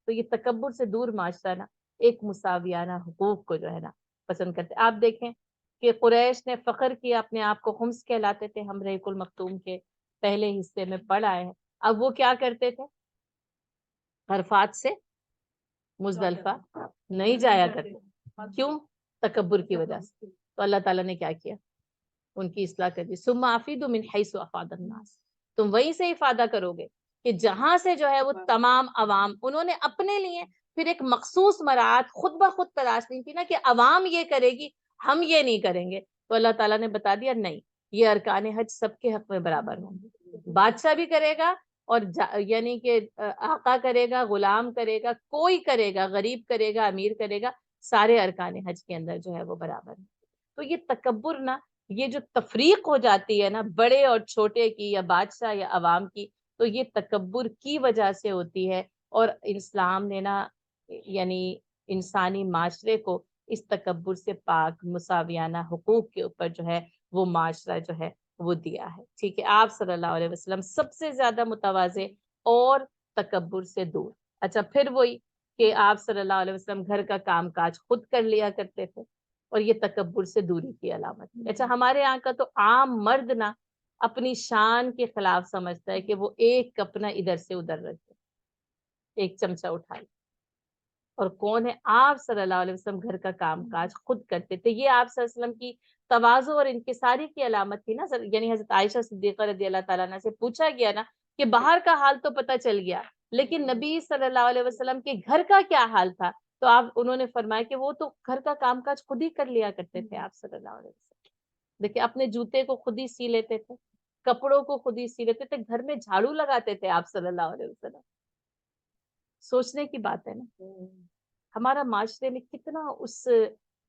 تو یہ تکبر سے دور معاشرہ نا ایک مساویانہ حقوق کو جو ہے نا پسند کرتے۔ آپ دیکھیں کہ قریش نے فخر کیا اپنے آپ کو، خمس کہلاتے تھے، ہم رحیق المختوم کے پہلے حصے میں پڑھ آئے ہیں۔ اب وہ کیا کرتے تھے؟ عرفات سے مزدلفہ نہیں جایا کرتے، کیوں؟ تکبر کی وجہ سے۔ تو اللہ تعالیٰ نے کیا کیا؟ ان کی اصلاح کر دی، ثم افیدوا من حیث افاض الناس، تم وہیں سے افادہ کرو گے کہ جہاں سے جو ہے وہ تمام عوام، انہوں نے اپنے لیے پھر ایک مخصوص مراعات خود بخود تلاش نہیں کی نا کہ عوام یہ کرے گی ہم یہ نہیں کریں گے، تو اللہ تعالیٰ نے بتا دیا نہیں، یہ ارکان حج سب کے حق میں برابر ہوں گے، بادشاہ بھی کرے گا اور یعنی کہ آقا کرے گا، غلام کرے گا، کوئی کرے گا، غریب کرے گا، امیر کرے گا، سارے ارکان حج کے اندر جو ہے وہ برابر ہیں۔ تو یہ تکبر نا، یہ جو تفریق ہو جاتی ہے نا بڑے اور چھوٹے کی یا بادشاہ یا عوام کی، تو یہ تکبر کی وجہ سے ہوتی ہے، اور اسلام نے نا یعنی انسانی معاشرے کو اس تکبر سے پاک مساویانہ حقوق کے اوپر جو ہے وہ معاشرہ جو ہے وہ دیا ہے۔ ٹھیک ہے، آپ صلی اللہ علیہ وسلم سب سے زیادہ متواضع اور تکبر سے دور۔ اچھا پھر وہی کہ آپ صلی اللہ علیہ وسلم گھر کا کام کاج خود کر لیا کرتے تھے، اور یہ تکبر سے دوری کی علامت ہے۔ اچھا ہمارے یہاں کا تو عام مرد نا اپنی شان کے خلاف سمجھتا ہے کہ وہ ایک کپنا ادھر سے ادھر رکھ دے، ایک چمچہ اٹھا لے، اور کون ہے؟ آپ صلی اللہ علیہ وسلم گھر کا کام کاج خود کرتے تھے۔ یہ آپ صلی اللہ علیہ وسلم کی تواضع اور انکساری کی علامت تھی نا، یعنی حضرت عائشہ صدیقہ رضی اللہ تعالیٰ عنہ سے پوچھا گیا نا کہ باہر کا حال تو پتہ چل گیا، لیکن نبی صلی اللہ علیہ وسلم کے گھر کا کیا حال تھا؟ تو انہوں نے فرمایا کہ وہ تو گھر کا کام کاج خود ہی کر لیا کرتے تھے آپ صلی اللہ علیہ وسلم۔ دیکھیں اپنے جوتے کو خود ہی سی لیتے تھے، کپڑوں کو خود ہی سی لیتے تھے، گھر میں جھاڑو لگاتے تھے آپ صلی اللہ علیہ وسلم۔ سوچنے کی بات ہے نا ہمارا معاشرے میں کتنا اس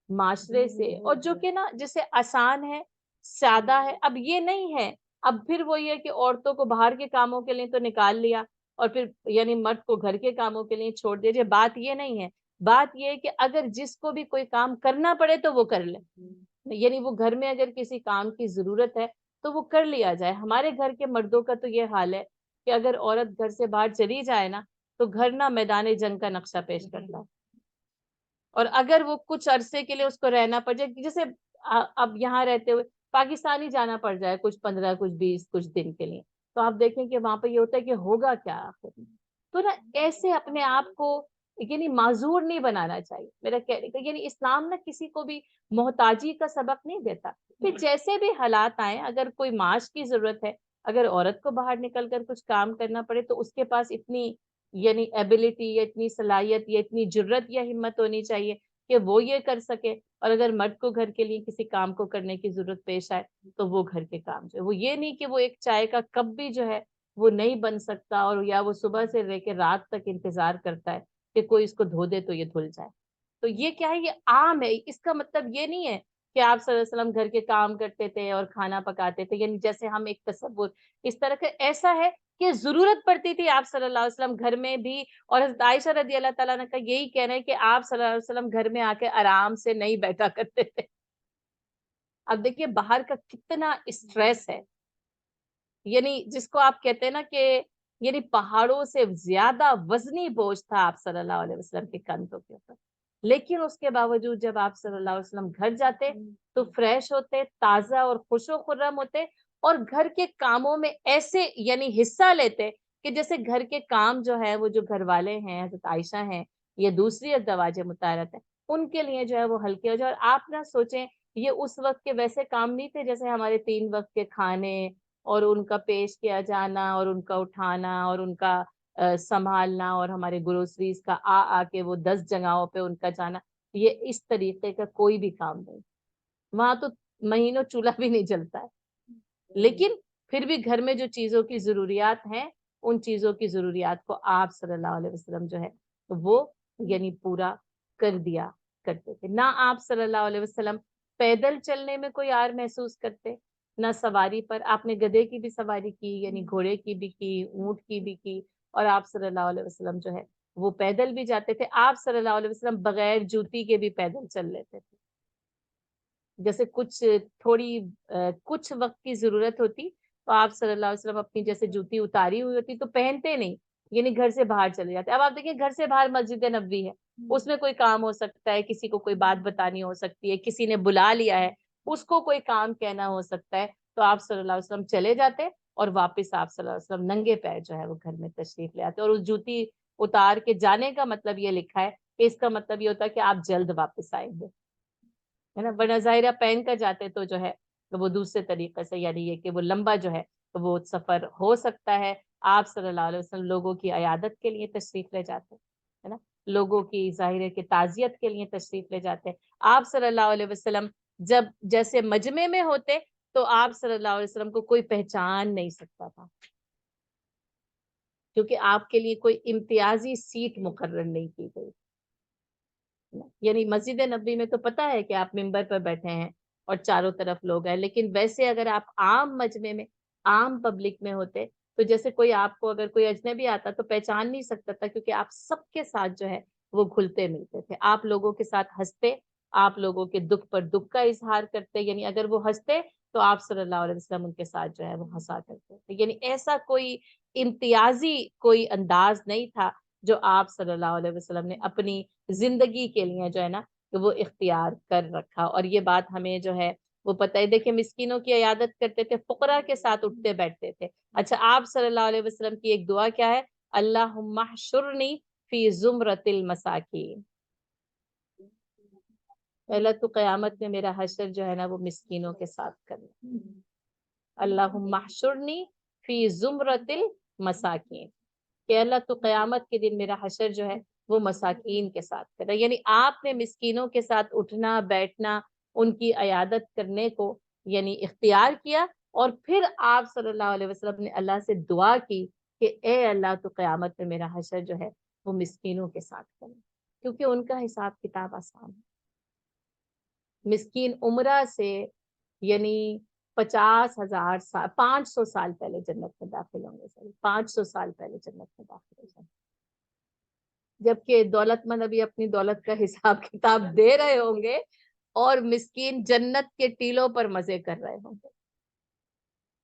معاشرے سے، اور جو کہ نا جسے آسان ہے، سادہ ہے، اب یہ نہیں ہے۔ اب پھر وہ یہ کہ عورتوں کو باہر کے کاموں کے لیے تو نکال لیا، اور پھر یعنی مرد کو گھر کے کاموں کے لیے چھوڑ دیجیے۔ بات یہ نہیں ہے، بات یہ ہے کہ اگر جس کو بھی کوئی کام کرنا پڑے تو وہ کر لے، یعنی وہ گھر میں اگر کسی کام کی ضرورت ہے تو وہ کر لیا جائے۔ ہمارے گھر کے مردوں کا تو یہ حال ہے کہ اگر عورت گھر سے باہر چلی جائے نا تو گھر نہ میدان جنگ کا نقشہ پیش کرتا ہے، اور اگر وہ کچھ عرصے کے لیے اس کو رہنا پڑ جائے، جیسے اب یہاں رہتے ہوئے پاکستانی جانا پڑ جائے کچھ 15 کچھ 20 کچھ دن کے لیے، تو آپ دیکھیں کہ وہاں پہ یہ ہوتا ہے کہ ہوگا کیا آخر میں۔ تو نا ایسے اپنے آپ کو یعنی معذور نہیں بنانا چاہیے، میرا کہنے کا یعنی اسلام نا کسی کو بھی محتاجی کا سبق نہیں دیتا، پھر جیسے بھی حالات آئیں، اگر کوئی معاش کی ضرورت ہے، اگر عورت کو باہر نکل کر کچھ کام کرنا پڑے تو اس کے پاس اتنی یعنی ایبلٹی یا اتنی صلاحیت یا اتنی جرت یا ہمت ہونی چاہیے کہ وہ یہ کر سکے، اور اگر مرد کو گھر کے لیے کسی کام کو کرنے کی ضرورت پیش آئے تو وہ گھر کے کام جو ہے وہ یہ نہیں کہ وہ ایک چائے کا کپ بھی جو ہے وہ نہیں بن سکتا، اور یا وہ صبح سے لے کے رات تک انتظار کرتا ہے کہ کوئی اس کو دھو دے تو یہ دھل جائے۔ تو یہ کیا ہے؟ یہ عام ہے، اس کا مطلب یہ نہیں ہے کہ آپ صلی اللہ علیہ وسلم گھر کے کام کرتے تھے اور کھانا پکاتے تھے، یعنی جیسے ہم ایک تصور اس طرح کا ایسا ہے کہ ضرورت پڑتی تھی آپ صلی اللہ علیہ وسلم گھر میں بھی، اور حضرت عائشہ رضی اللہ تعالیٰ عنہ کا یہی کہنا ہے کہ آپ صلی اللہ علیہ وسلم گھر میں آ کے آرام سے نہیں بیٹھا کرتے تھے۔ اب دیکھیے باہر کا کتنا اسٹریس ہے، یعنی جس کو آپ کہتے ہیں نا کہ یعنی پہاڑوں سے زیادہ وزنی بوجھ تھا آپ صلی اللہ علیہ وسلم کے کندھوں کے اوپر، لیکن اس کے باوجود جب آپ صلی اللہ علیہ وسلم گھر جاتے تو فریش ہوتے، تازہ اور خوش و خرم ہوتے، اور گھر کے کاموں میں ایسے یعنی حصہ لیتے کہ جیسے گھر کے کام جو ہے وہ جو گھر والے ہیں حضرت عائشہ ہیں یا دوسری ازواج مطہرات ہیں ان کے لیے جو ہے وہ ہلکے ہو جائے. اور آپ نہ سوچیں یہ اس وقت کے ویسے کام نہیں تھے جیسے ہمارے 3 وقت کے کھانے اور ان کا پیش کیا جانا اور ان کا اٹھانا اور ان کا سنبھالنا اور ہمارے گروسریز کا آ کے وہ 10 جگہوں پہ ان کا جانا. یہ اس طریقے کا کوئی بھی کام نہیں. وہاں تو مہینوں چولہا بھی نہیں جلتا ہے. لیکن پھر بھی گھر میں جو چیزوں کی ضروریات ہیں ان چیزوں کی ضروریات کو آپ صلی اللہ علیہ وسلم جو ہے وہ یعنی پورا کر دیا کرتے تھے. نہ آپ صلی اللہ علیہ وسلم پیدل چلنے میں کوئی آر محسوس کرتے نہ سواری پر. آپ نے گدھے کی بھی سواری کی یعنی گھوڑے کی بھی کی اونٹ کی بھی کی اور آپ صلی اللہ علیہ وسلم جو ہے وہ پیدل بھی جاتے تھے. آپ صلی اللہ علیہ وسلم بغیر جوتی کے بھی پیدل چل لیتے تھے. جیسے کچھ وقت کی ضرورت ہوتی تو آپ صلی اللہ علیہ وسلم اپنی جیسے جوتی اتاری ہوئی ہوتی تو پہنتے نہیں یعنی گھر سے باہر چلے جاتے. اب آپ دیکھیں گھر سے باہر مسجد نبوی ہے اس میں کوئی کام ہو سکتا ہے کسی کو کوئی بات بتانی ہو سکتی ہے کسی نے بلا لیا ہے اس کو کوئی کام کہنا ہو سکتا ہے تو آپ صلی اللہ علیہ وسلم چلے جاتے اور واپس آپ صلی اللہ علیہ وسلم ننگے پیر جو ہے وہ گھر میں تشریف لے آتے. اور اس جوتی اتار کے جانے کا مطلب یہ لکھا ہے کہ اس کا مطلب یہ ہوتا ہے کہ آپ جلد واپس آئیں گے ہے نا. ورنہ ظاہرہ پہن کر جاتے تو جو ہے وہ دوسرے طریقے سے یعنی یہ کہ وہ لمبا جو ہے وہ سفر ہو سکتا ہے. آپ صلی اللہ علیہ وسلم لوگوں کی عیادت کے لیے تشریف لے جاتے ہے نا لوگوں کی ظاہرے کے تعزیت کے لیے تشریف لے جاتے. آپ صلی اللہ علیہ وسلم جب جیسے مجمع میں ہوتے تو آپ صلی اللہ علیہ وسلم کو کوئی پہچان نہیں سکتا تھا کیونکہ آپ کے لیے کوئی امتیازی سیٹ مقرر نہیں کی گئی. یعنی مسجد نبوی میں تو پتہ ہے کہ آپ ممبر پر بیٹھے ہیں اور چاروں طرف لوگ ہیں لیکن ویسے اگر آپ عام مجمع میں عام پبلک میں ہوتے تو جیسے کوئی آپ کو اگر کوئی اجنبی آتا تو پہچان نہیں سکتا تھا کیونکہ آپ سب کے ساتھ جو ہے وہ گھلتے ملتے تھے. آپ لوگوں کے ساتھ ہنستے آپ لوگوں کے دکھ پر دکھ کا اظہار کرتے یعنی اگر وہ ہنستے تو آپ صلی اللہ علیہ وسلم ان کے ساتھ جو ہے وہ ہنسا کرتے تھے. یعنی ایسا کوئی امتیازی کوئی انداز نہیں تھا جو آپ صلی اللہ علیہ وسلم نے اپنی زندگی کے لیے جو ہے نا وہ اختیار کر رکھا. اور یہ بات ہمیں جو ہے وہ پتہ ہے دیکھیں مسکینوں کی عیادت کرتے تھے فقراء کے ساتھ اٹھتے بیٹھتے تھے. اچھا آپ صلی اللہ علیہ وسلم کی ایک دعا کیا ہے اللہم احشرنی فی زمرۃ المساکین. اللہ تو قیامت میں میرا حشر جو ہے نا وہ مسکینوں کے ساتھ کرنا. اللہم احشرنی فی زمرۃ المساکین کہ اللہ تو قیامت کے دن میرا حشر جو ہے وہ مساکین کے ساتھ کرے. یعنی آپ نے مسکینوں کے ساتھ اٹھنا بیٹھنا ان کی عیادت کرنے کو یعنی اختیار کیا اور پھر آپ صلی اللہ علیہ وسلم نے اللہ سے دعا کی کہ اے اللہ تو قیامت میں میرا حشر جو ہے وہ مسکینوں کے ساتھ کرے کیونکہ ان کا حساب کتاب آسان ہے. مسکین عمرہ سے یعنی 50,000 سال 500 سال پہلے جنت میں داخل ہوں گے 500 سال پہلے جنت میں داخل ہو جائیں جبکہ دولت مند ابھی اپنی دولت کا حساب کتاب دے رہے ہوں گے اور مسکین جنت کے ٹیلوں پر مزے کر رہے ہوں گے.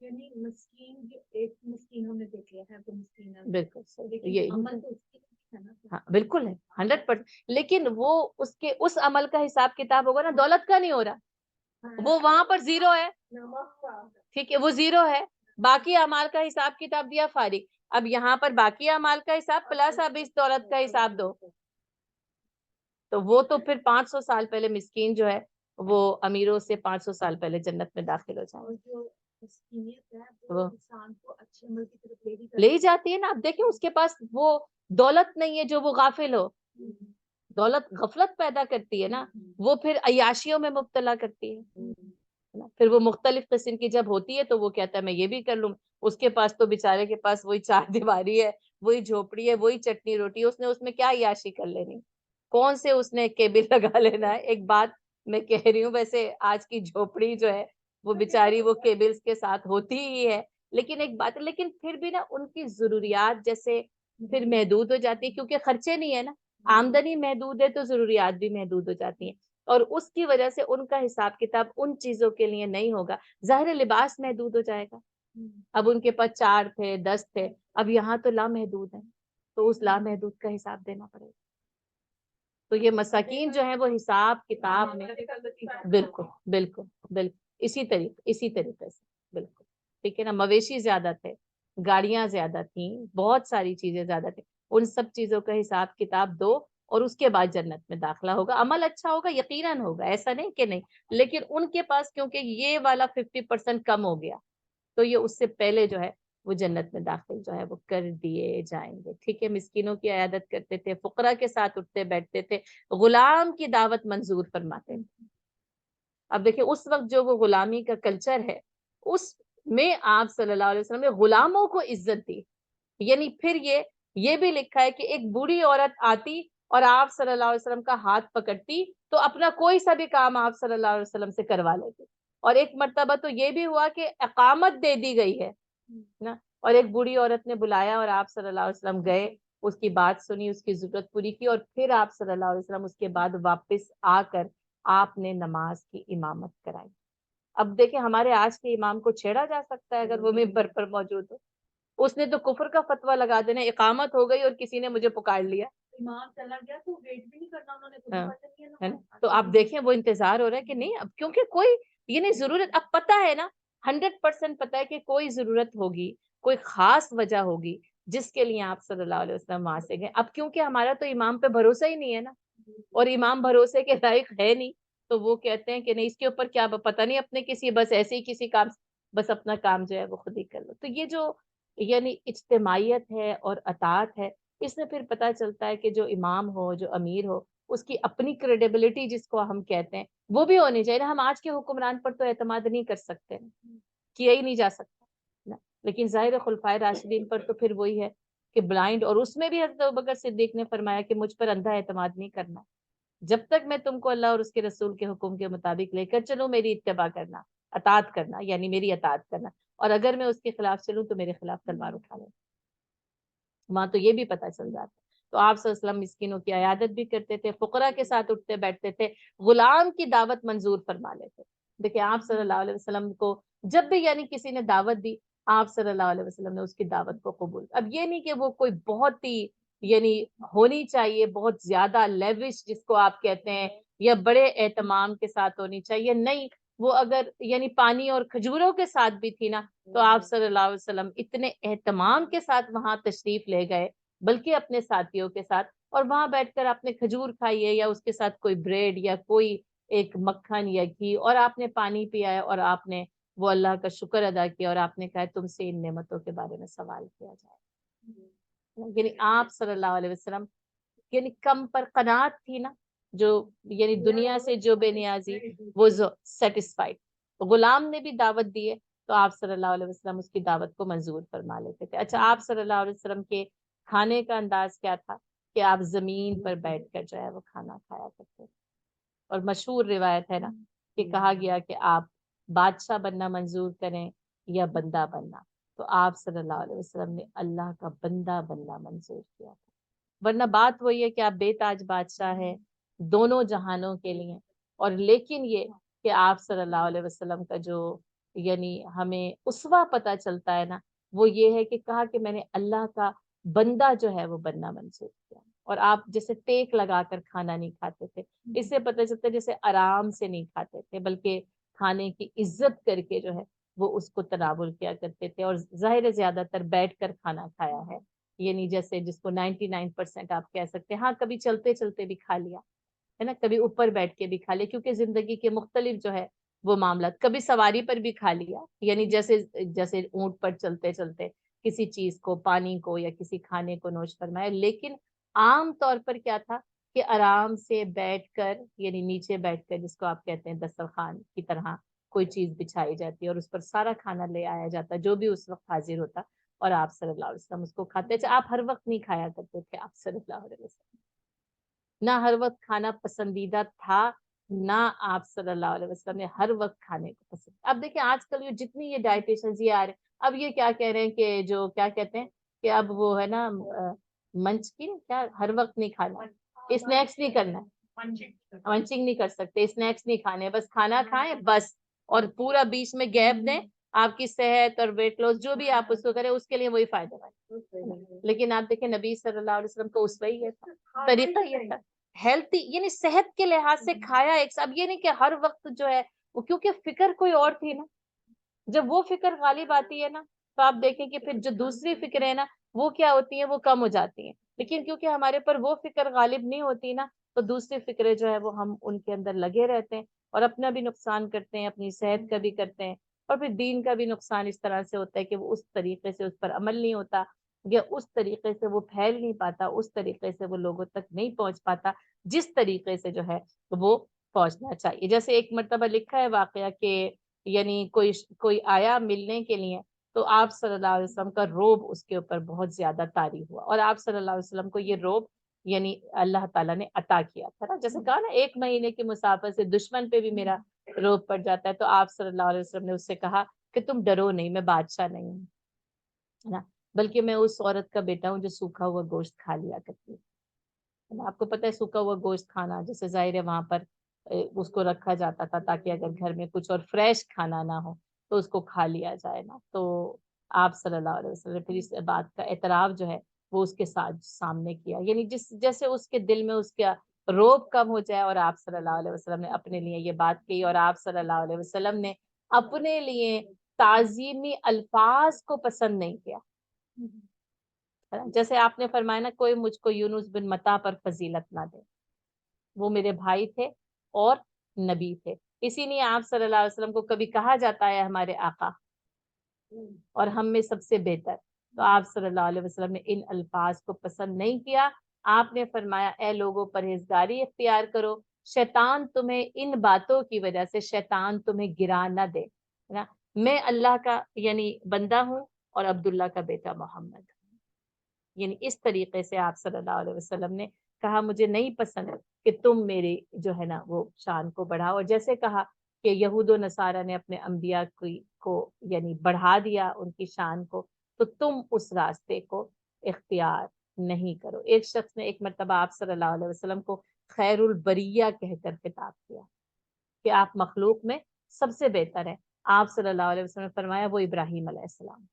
یعنی مسکین جو ایک مسکین ہم نے دیکھ لیا ہے تو مسکین ہے بالکل صحیح. لیکن یہ عمل تو اس کی ہے نا. ہاں بالکل ہے 100%. لیکن وہ اس کے اس عمل کا حساب کتاب ہوگا نا دولت کا نہیں ہو رہا وہ وہاں پر زیرو ہے نماز کا ٹھیک ہے وہ زیرو ہے باقی اعمال کا حساب کتاب دیا فارغ. اب یہاں پر باقی اعمال کا حساب پلس اب اس دولت کا حساب دو تو وہ تو پھر 500 سال پہلے مسکین جو ہے وہ امیروں سے 500 سال پہلے جنت میں داخل ہو جائیں. اور جو مسکینیت ہے وہ انسان کو اچھے عمل کی طرف لے ہی جاتی ہے نا. اب دیکھیں اس کے پاس وہ دولت نہیں ہے جو وہ غافل ہو. دولت غفلت پیدا کرتی ہے نا وہ پھر عیاشیوں میں مبتلا کرتی ہے. پھر وہ مختلف قسم کی جب ہوتی ہے تو وہ کہتا ہے میں یہ بھی کر لوں. اس کے پاس تو بیچارے کے پاس وہی 4 دیواری ہے وہی جھوپڑی ہے وہی چٹنی روٹی اس میں کیا عیاشی کر لینی کون سے اس نے کیبل لگا لینا ہے. ایک بات میں کہہ رہی ہوں ویسے آج کی جھوپڑی جو ہے وہ بیچاری وہ کیبلز کے ساتھ ہوتی ہی ہے لیکن ایک بات لیکن پھر بھی نا ان کی ضروریات جیسے پھر محدود ہو جاتی ہے کیونکہ خرچے نہیں ہے نا آمدنی محدود ہے تو ضروریات بھی محدود ہو جاتی ہیں اور اس کی وجہ سے ان کا حساب کتاب ان چیزوں کے لیے نہیں ہوگا. ظاہر لباس محدود ہو جائے گا. اب ان کے پاس 4 تھے 10 تھے اب یہاں تو لامحدود ہے تو اس لامحدود کا حساب دینا پڑے گا. تو یہ مساکین جو ہیں وہ حساب کتاب میں بالکل بالکل بالکل اسی طریقے سے بالکل ٹھیک ہے نا, مویشی زیادہ تھے, گاڑیاں زیادہ تھیں, بہت ساری چیزیں زیادہ تھیں, ان سب چیزوں کا حساب کتاب دو اور اس کے بعد جنت میں داخلہ ہوگا. عمل اچھا ہوگا یقیناً ہوگا, ایسا نہیں کہ نہیں, لیکن ان کے پاس کیونکہ یہ والا 50% کم ہو گیا تو یہ اس سے پہلے جو ہے وہ جنت میں داخل جو ہے وہ کر دیے جائیں گے. ٹھیک ہے, مسکینوں کی عیادت کرتے تھے, فقراء کے ساتھ اٹھتے بیٹھتے تھے, غلام کی دعوت منظور فرماتے تھے. اب دیکھیں اس وقت جو وہ غلامی کا کلچر ہے اس میں آپ صلی اللہ علیہ وسلم نے غلاموں کو عزت دی. یعنی پھر یہ بھی لکھا ہے کہ ایک بوڑھی عورت آتی اور آپ صلی اللہ علیہ وسلم کا ہاتھ پکڑتی تو اپنا کوئی سا بھی کام آپ صلی اللہ علیہ وسلم سے کروا لیتی. اور ایک مرتبہ تو یہ بھی ہوا کہ اقامت دے دی گئی ہے نا, اور ایک بوڑھی عورت نے بلایا اور آپ صلی اللہ علیہ وسلم گئے, اس کی بات سنی, اس کی ضرورت پوری کی, اور پھر آپ صلی اللہ علیہ وسلم اس کے بعد واپس آ کر آپ نے نماز کی امامت کرائی. اب دیکھیں ہمارے آج کے امام کو چھیڑا جا سکتا ہے اگر وہ ممبر پر موجود ہو. اس نے تو کفر کا فتویٰ لگا دینا, اقامت ہو گئی اور کسی نے مجھے پکار لیا, امام چلا گیا تو ویٹ بھی نہیں کرنا, انہوں نے خود ہی پڑھ لیا ہے نا. نا. تو آپ دیکھیں وہ انتظار ہو رہا ہے کہ نہیں, اب کیونکہ کوئی یہ نہیں ضرورت, اب پتہ ہے نا 100% پتہ ہے کہ کوئی ضرورت ہوگی, کوئی خاص وجہ ہوگی جس کے لیے آپ صلی اللہ علیہ وسلم وہاں سے گئے. اب کیونکہ ہمارا تو امام پہ بھروسہ ہی نہیں ہے نا, اور امام بھروسے کے لائق ہے نہیں, تو وہ کہتے ہیں کہ نہیں اس کے اوپر کیا پتہ نہیں, اپنے کسی بس ایسے ہی کسی کام, بس اپنا کام جو ہے وہ خود ہی کر لو. تو یہ جو یعنی اجتماعیت ہے اور اطاعت ہے, اس میں پھر پتہ چلتا ہے کہ جو امام ہو, جو امیر ہو, اس کی اپنی کریڈیبلٹی جس کو ہم کہتے ہیں وہ بھی ہونی چاہیے. ہم آج کے حکمران پر تو اعتماد نہیں کر سکتے, کیا ہی نہیں جا سکتا, لیکن ظاہر خلفائے راشدین پر تو پھر وہی ہے کہ بلائنڈ, اور اس میں بھی حضرت ابوبکر صدیق نے فرمایا کہ مجھ پر اندھا اعتماد نہیں کرنا, جب تک میں تم کو اللہ اور اس کے رسول کے حکم کے مطابق لے کر چلوں میری اتباع کرنا, اطاعت کرنا, یعنی میری اطاعت کرنا, اور اگر میں اس کے خلاف چلوں تو میرے خلاف تلوار اٹھا لیں. وہاں تو یہ بھی پتہ چل جاتا. تو آپ صلی اللہ علیہ وسلم مسکینوں کی عیادت بھی کرتے تھے, فقراء کے ساتھ اٹھتے بیٹھتے تھے, غلام کی دعوت منظور فرما لیتے. دیکھیں آپ صلی اللہ علیہ وسلم کو جب بھی یعنی کسی نے دعوت دی, آپ صلی اللہ علیہ وسلم نے اس کی دعوت کو قبول. اب یہ نہیں کہ وہ کوئی بہت ہی یعنی ہونی چاہیے بہت زیادہ لیوش جس کو آپ کہتے ہیں, یا بڑے اہتمام کے ساتھ ہونی چاہیے, نہیں, وہ اگر یعنی پانی اور کھجوروں کے ساتھ بھی تھی نا تو آپ صلی اللہ علیہ وسلم اتنے اہتمام کے ساتھ وہاں تشریف لے گئے, بلکہ اپنے ساتھیوں کے ساتھ, اور وہاں بیٹھ کر آپ نے کھجور کھائی ہے یا اس کے ساتھ کوئی بریڈ یا کوئی ایک مکھن یا گھی, اور آپ نے پانی پیا ہے, اور آپ نے وہ اللہ کا شکر ادا کیا, اور آپ نے کہا تم سے ان نعمتوں کے بارے میں سوال کیا جائے. یعنی آپ صلی اللہ علیہ وسلم یعنی کم پر قناعت تھی نا, جو یعنی دنیا سے جو بے نیازی وہ سیٹسفائیڈ. غلام نے بھی دعوت دی ہے تو آپ صلی اللہ علیہ وسلم اس کی دعوت کو منظور فرما لیتے تھے. اچھا, آپ صلی اللہ علیہ وسلم کے کھانے کا انداز کیا تھا کہ آپ زمین پر بیٹھ کر جو ہے وہ کھانا کھایا کرتے تھے. اور مشہور روایت ہے نا کہ کہا گیا کہ آپ بادشاہ بننا منظور کریں یا بندہ بننا, تو آپ صلی اللہ علیہ وسلم نے اللہ کا بندہ بننا منظور کیا تھا. ورنہ بات وہی ہے کہ آپ بے تاج بادشاہ ہیں دونوں جہانوں کے لیے, اور لیکن یہ کہ آپ صلی اللہ علیہ وسلم کا جو یعنی ہمیں اسوہ پتہ چلتا ہے نا, وہ یہ ہے کہ کہا کہ میں نے اللہ کا بندہ جو ہے وہ بننا منظور کیا. اور آپ جیسے ٹیک لگا کر کھانا نہیں کھاتے تھے, اس سے پتہ چلتا ہے جیسے آرام سے نہیں کھاتے تھے, بلکہ کھانے کی عزت کر کے جو ہے وہ اس کو تناول کیا کرتے تھے, اور ظاہر زیادہ تر بیٹھ کر کھانا کھایا ہے, یعنی جیسے جس کو 99% آپ کہہ سکتے ہیں. ہاں کبھی چلتے چلتے بھی کھا لیا ہے نا, کبھی اوپر بیٹھ کے بھی کھا لیا, کیونکہ زندگی کے مختلف جو ہے وہ معاملات, کبھی سواری پر بھی کھا لیا, یعنی جیسے اونٹ پر چلتے چلتے کسی چیز کو, پانی کو یا کسی کھانے کو نوش فرمایا. لیکن عام طور پر کیا تھا کہ آرام سے بیٹھ کر یعنی نیچے بیٹھ کر, جس کو آپ کہتے ہیں دسترخوان کی طرح کوئی چیز بچھائی جاتی ہے اور اس پر سارا کھانا لے آیا جاتا جو بھی اس وقت حاضر ہوتا, اور آپ صلی اللہ علیہ وسلم اس کو کھاتے. آپ ہر وقت نہیں کھایا کرتے تھے آپ صلی اللہ علیہ وسلم, نہ ہر وقت کھانا پسندیدہ تھا, نہ آپ صلی اللہ علیہ وسلم نے ہر وقت کھانے کو پسند. اب دیکھیں آج کل یہ جتنی یہ ڈائٹیشنز یہ آ رہے ہیں, اب یہ کیا کہہ رہے ہیں کہ جو کیا کہتے ہیں کہ اب وہ ہے نا منچکن, کیا ہر وقت نہیں کھانا, اسنیکس نہیں کرنا, منچنگ نہیں کر سکتے, اسنیکس نہیں کھانے, بس کھانا کھائیں بس, اور پورا بیچ میں گیپ دیں, آپ کی صحت اور ویٹ لاس جو بھی آپ اس کو کریں اس کے لیے وہی فائدہ مند. لیکن آپ دیکھیں نبی صلی اللہ علیہ وسلم کو اس وہی ہے طریقہ, یہ تھا ہیلتھی, یعنی صحت کے لحاظ سے کھایا ایک. اب یہ نہیں کہ ہر وقت جو ہے وہ, کیونکہ فکر کوئی اور تھی نا, جب وہ فکر غالب آتی ہے نا تو آپ دیکھیں کہ پھر جو دوسری فکریں نا وہ کیا ہوتی ہیں، وہ کم ہو جاتی ہیں. لیکن کیونکہ ہمارے پر وہ فکر غالب نہیں ہوتی نا تو دوسری فکریں جو ہے وہ ہم ان کے اندر لگے رہتے ہیں اور اپنا بھی نقصان کرتے ہیں، اپنی صحت کا بھی کرتے ہیں، اور پھر دین کا بھی نقصان اس طرح سے ہوتا ہے کہ وہ اس طریقے سے اس پر عمل نہیں ہوتا، یا اس طریقے سے وہ پھیل نہیں پاتا، اس طریقے سے وہ لوگوں تک نہیں پہنچ پاتا جس طریقے سے جو ہے وہ پہنچنا چاہیے. جیسے ایک مرتبہ لکھا ہے واقعہ کہ یعنی کوئی آیا ملنے کے لیے تو آپ صلی اللہ علیہ وسلم کا روب اس کے اوپر بہت زیادہ طاری ہوا، اور آپ صلی اللہ علیہ وسلم کو یہ روب یعنی اللہ تعالیٰ نے عطا کیا تھا نا. جیسے کہا نا 1 مہینے کے مسافر سے دشمن پہ بھی میرا روب پڑ جاتا ہے، تو آپ صلی اللہ علیہ وسلم نے اس سے کہا کہ تم ڈرو نہیں، میں بادشاہ نہیں ہوں ہے نا، بلکہ میں اس عورت کا بیٹا ہوں جو سوکھا ہوا گوشت کھا لیا کرتی ہے. آپ کو پتہ ہے سوکھا ہوا گوشت کھانا جیسے ظاہر ہے وہاں پر اس کو رکھا جاتا تھا تاکہ اگر گھر میں کچھ اور فریش کھانا نہ ہو تو اس کو کھا لیا جائے نا. تو آپ صلی اللہ علیہ وسلم پھر اس بات کا اعتراف جو ہے وہ اس کے ساتھ سامنے کیا، یعنی جیسے اس کے دل میں اس کا روب کم ہو جائے، اور آپ صلی اللہ علیہ وسلم نے اپنے لیے یہ بات کہی، اور آپ صلی اللہ علیہ وسلم نے اپنے لیے تعظیمی الفاظ کو پسند نہیں کیا. جیسے آپ نے فرمایا نا کوئی مجھ کو یونس بن متا پر فضیلت نہ دے، وہ میرے بھائی تھے اور نبی تھے، اسی لیے آپ صلی اللہ علیہ وسلم کو کبھی کہا جاتا ہے ہمارے آقا اور ہم میں سب سے بہتر. تو آپ صلی اللہ علیہ وسلم نے ان الفاظ کو پسند نہیں کیا. آپ نے فرمایا اے لوگوں پرہیزگاری اختیار کرو، شیطان تمہیں ان باتوں کی وجہ سے شیطان تمہیں گرا نہ دے نا. میں اللہ کا یعنی بندہ ہوں اور عبداللہ کا بیٹا محمد ہوں. یعنی اس طریقے سے آپ صلی اللہ علیہ وسلم نے کہا مجھے نہیں پسند کہ تم میری جو ہے نا وہ شان کو بڑھاؤ، اور جیسے کہا کہ یہود و نصارہ نے اپنے انبیاء کو یعنی بڑھا دیا ان کی شان کو، تو تم اس راستے کو اختیار نہیں کرو. ایک شخص نے ایک مرتبہ آپ صلی اللہ علیہ وسلم کو خیر البریہ کہہ کر خطاب کیا کہ آپ مخلوق میں سب سے بہتر ہیں. آپ صلی اللہ علیہ وسلم نے فرمایا وہ ابراہیم علیہ السلام،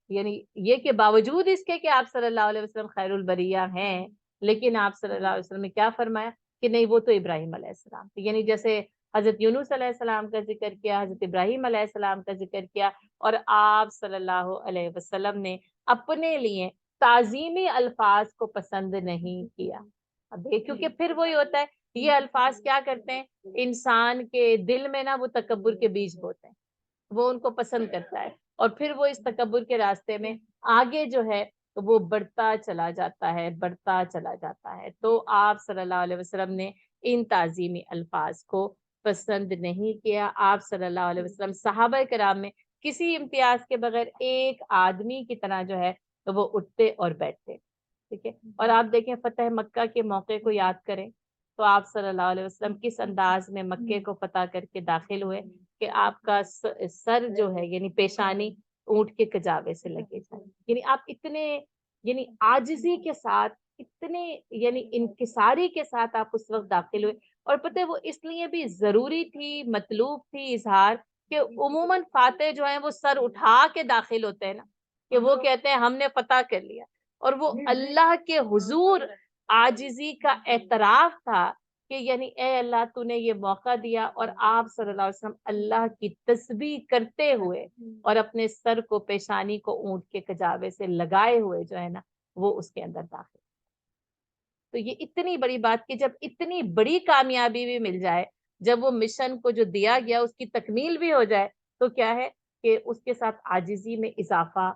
یعنی یہ کہ باوجود اس کے کہ آپ صلی اللہ علیہ وسلم خیر البریہ ہیں، لیکن آپ صلی اللہ علیہ وسلم نے کیا فرمایا کہ نہیں وہ تو ابراہیم علیہ السلام. یعنی جیسے حضرت یونس علیہ السلام کا ذکر کیا، حضرت ابراہیم علیہ السلام کا ذکر کیا، اور آپ صلی اللہ علیہ وسلم نے اپنے لیے تعظیمی الفاظ کو پسند نہیں کیا. اب کیونکہ پھر وہی ہوتا ہے یہ الفاظ کیا کرتے ہیں انسان کے دل میں نا وہ تکبر کے بیج بوتے ہیں، وہ ان کو پسند کرتا ہے، اور پھر وہ اس تکبر کے راستے میں آگے جو ہے وہ بڑھتا چلا جاتا ہے، بڑھتا چلا جاتا ہے. تو آپ صلی اللہ علیہ وسلم نے ان تعظیمی الفاظ کو پسند نہیں کیا. آپ صلی اللہ علیہ وسلم صحابہ کرام میں کسی امتیاز کے بغیر ایک آدمی کی طرح جو ہے تو وہ اٹھتے اور بیٹھتے. ٹھیک ہے، اور آپ دیکھیں فتح مکہ کے موقع کو یاد کریں تو آپ صلی اللہ علیہ وسلم کس انداز میں مکے کو فتح کر کے داخل ہوئے کہ آپ کا سر جو ہے یعنی پیشانی اونٹ کے کجاوے سے لگے جائے. یعنی آپ اتنے یعنی عاجزی کے ساتھ، اتنے یعنی انکساری کے ساتھ آپ اس وقت داخل ہوئے. اور پتہ وہ اس لیے بھی ضروری تھی، مطلوب تھی اظہار، کہ عموماً فاتح جو ہیں وہ سر اٹھا کے داخل ہوتے ہیں نا، کہ وہ کہتے ہیں ہم نے فتح کر لیا، اور وہ اللہ کے حضور عاجزی کا اعتراف تھا کہ یعنی اے اللہ تو نے یہ موقع دیا، اور آپ صلی اللہ علیہ وسلم اللہ کی تسبیح کرتے ہوئے اور اپنے سر کو پیشانی کو اونٹ کے کجاوے سے لگائے ہوئے جو ہے نا وہ اس کے اندر داخل. تو یہ اتنی بڑی بات کہ جب اتنی بڑی کامیابی بھی مل جائے، جب وہ مشن کو جو دیا گیا اس کی تکمیل بھی ہو جائے، تو کیا ہے کہ اس کے ساتھ عاجزی میں اضافہ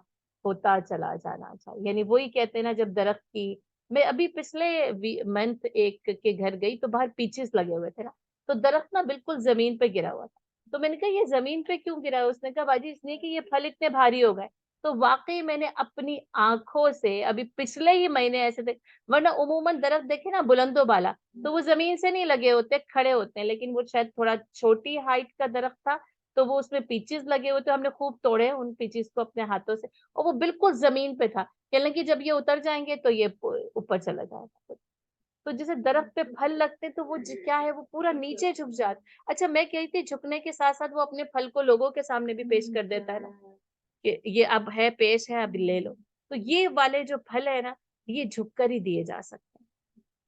ہوتا چلا جانا چاہیے. یعنی وہی کہتے ہیں نا جب درخت کی، میں ابھی پچھلے منتھ ایک کے گھر گئی تو باہر پیچز لگے ہوئے تھے نا، تو درخت نا بالکل زمین پہ گرا ہوا تھا. تو میں نے کہا یہ زمین پہ کیوں گرا ہے؟ اس نے کہا باجی اس لیے کہ یہ پھل اتنے بھاری ہو گئے. تو واقعی میں نے اپنی آنکھوں سے ابھی پچھلے ہی مہینے ایسے تھے، ورنہ عموماً درخت دیکھے نا بلند و بالا تو وہ زمین سے نہیں لگے ہوتے، کھڑے ہوتے ہیں، لیکن وہ شاید تھوڑا چھوٹی ہائٹ کا درخت تھا تو وہ اس میں پیچز لگے ہوئے تھے. ہم نے خوب توڑے ان پیچز کو اپنے ہاتھوں سے، اور وہ بالکل زمین پہ تھا. کہنے لگی جب یہ اتر جائیں گے تو یہ اوپر چلا جائے گا. تو جیسے درخت پہ پھل لگتے تو وہ کیا ہے وہ پورا نیچے جھک جاتا. اچھا میں کہی تھی جھکنے کے ساتھ ساتھ وہ اپنے پھل کو لوگوں کے سامنے بھی پیش کر دیتا ہے نا کہ یہ اب ہے پیش ہے اب لے لو. تو یہ والے جو پھل ہے نا یہ جھک کر ہی دیے جا سکتے ہیں،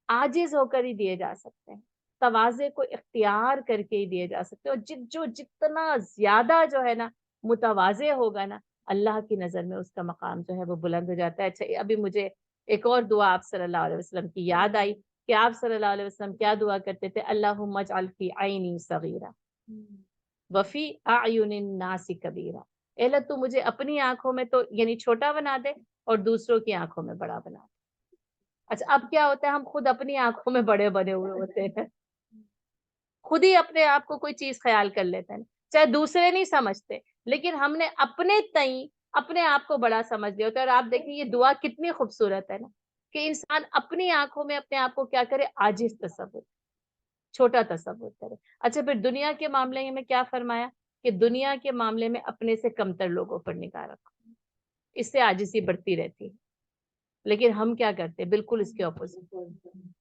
عاجز ہو کر ہی دیے جا سکتے ہیں، تواضع کو اختیار کر کے ہی دیے جا سکتے ہیں، اور جو جتنا زیادہ جو ہے نا متواضع ہوگا نا، اللہ کی نظر میں اس کا مقام جو ہے وہ بلند ہو جاتا ہے۔ اچھا، ابھی مجھے ایک اور دعا آپ صلی اللہ علیہ وسلم کی یاد آئی کہ آپ صلی اللہ علیہ وسلم کیا دعا کرتے تھے؟ اللہم اجعل فی عینی صغیرہ وفی اعین الناس کبیرہ۔ اے اللہ تو مجھے اپنی آنکھوں میں تو یعنی چھوٹا بنا دے اور دوسروں کی آنکھوں میں بڑا بنا دے۔ اچھا، اب کیا ہوتا ہے، ہم خود اپنی آنکھوں میں بڑے بنے ہوئے ہوتے ہیں، خود ہی اپنے آپ کو کوئی چیز خیال کر لیتے ہیں، چاہے دوسرے نہیں سمجھتے، لیکن ہم نے اپنے تئیں اپنے آپ کو بڑا سمجھ لیا ہوتا ہے۔ اور آپ دیکھیں یہ دعا کتنی خوبصورت ہے نا، کہ انسان اپنی آنکھوں میں اپنے آپ کو کیا کرے، عاجز تصور، چھوٹا تصور کرے۔ اچھا، پھر دنیا کے معاملے میں کیا فرمایا کہ دنیا کے معاملے میں اپنے سے کمتر لوگوں پر نگاہ رکھو، اس سے عاجزی بڑھتی رہتی ہے۔ لیکن ہم کیا کرتے ہیں؟ بالکل اس کے اپوزٹ،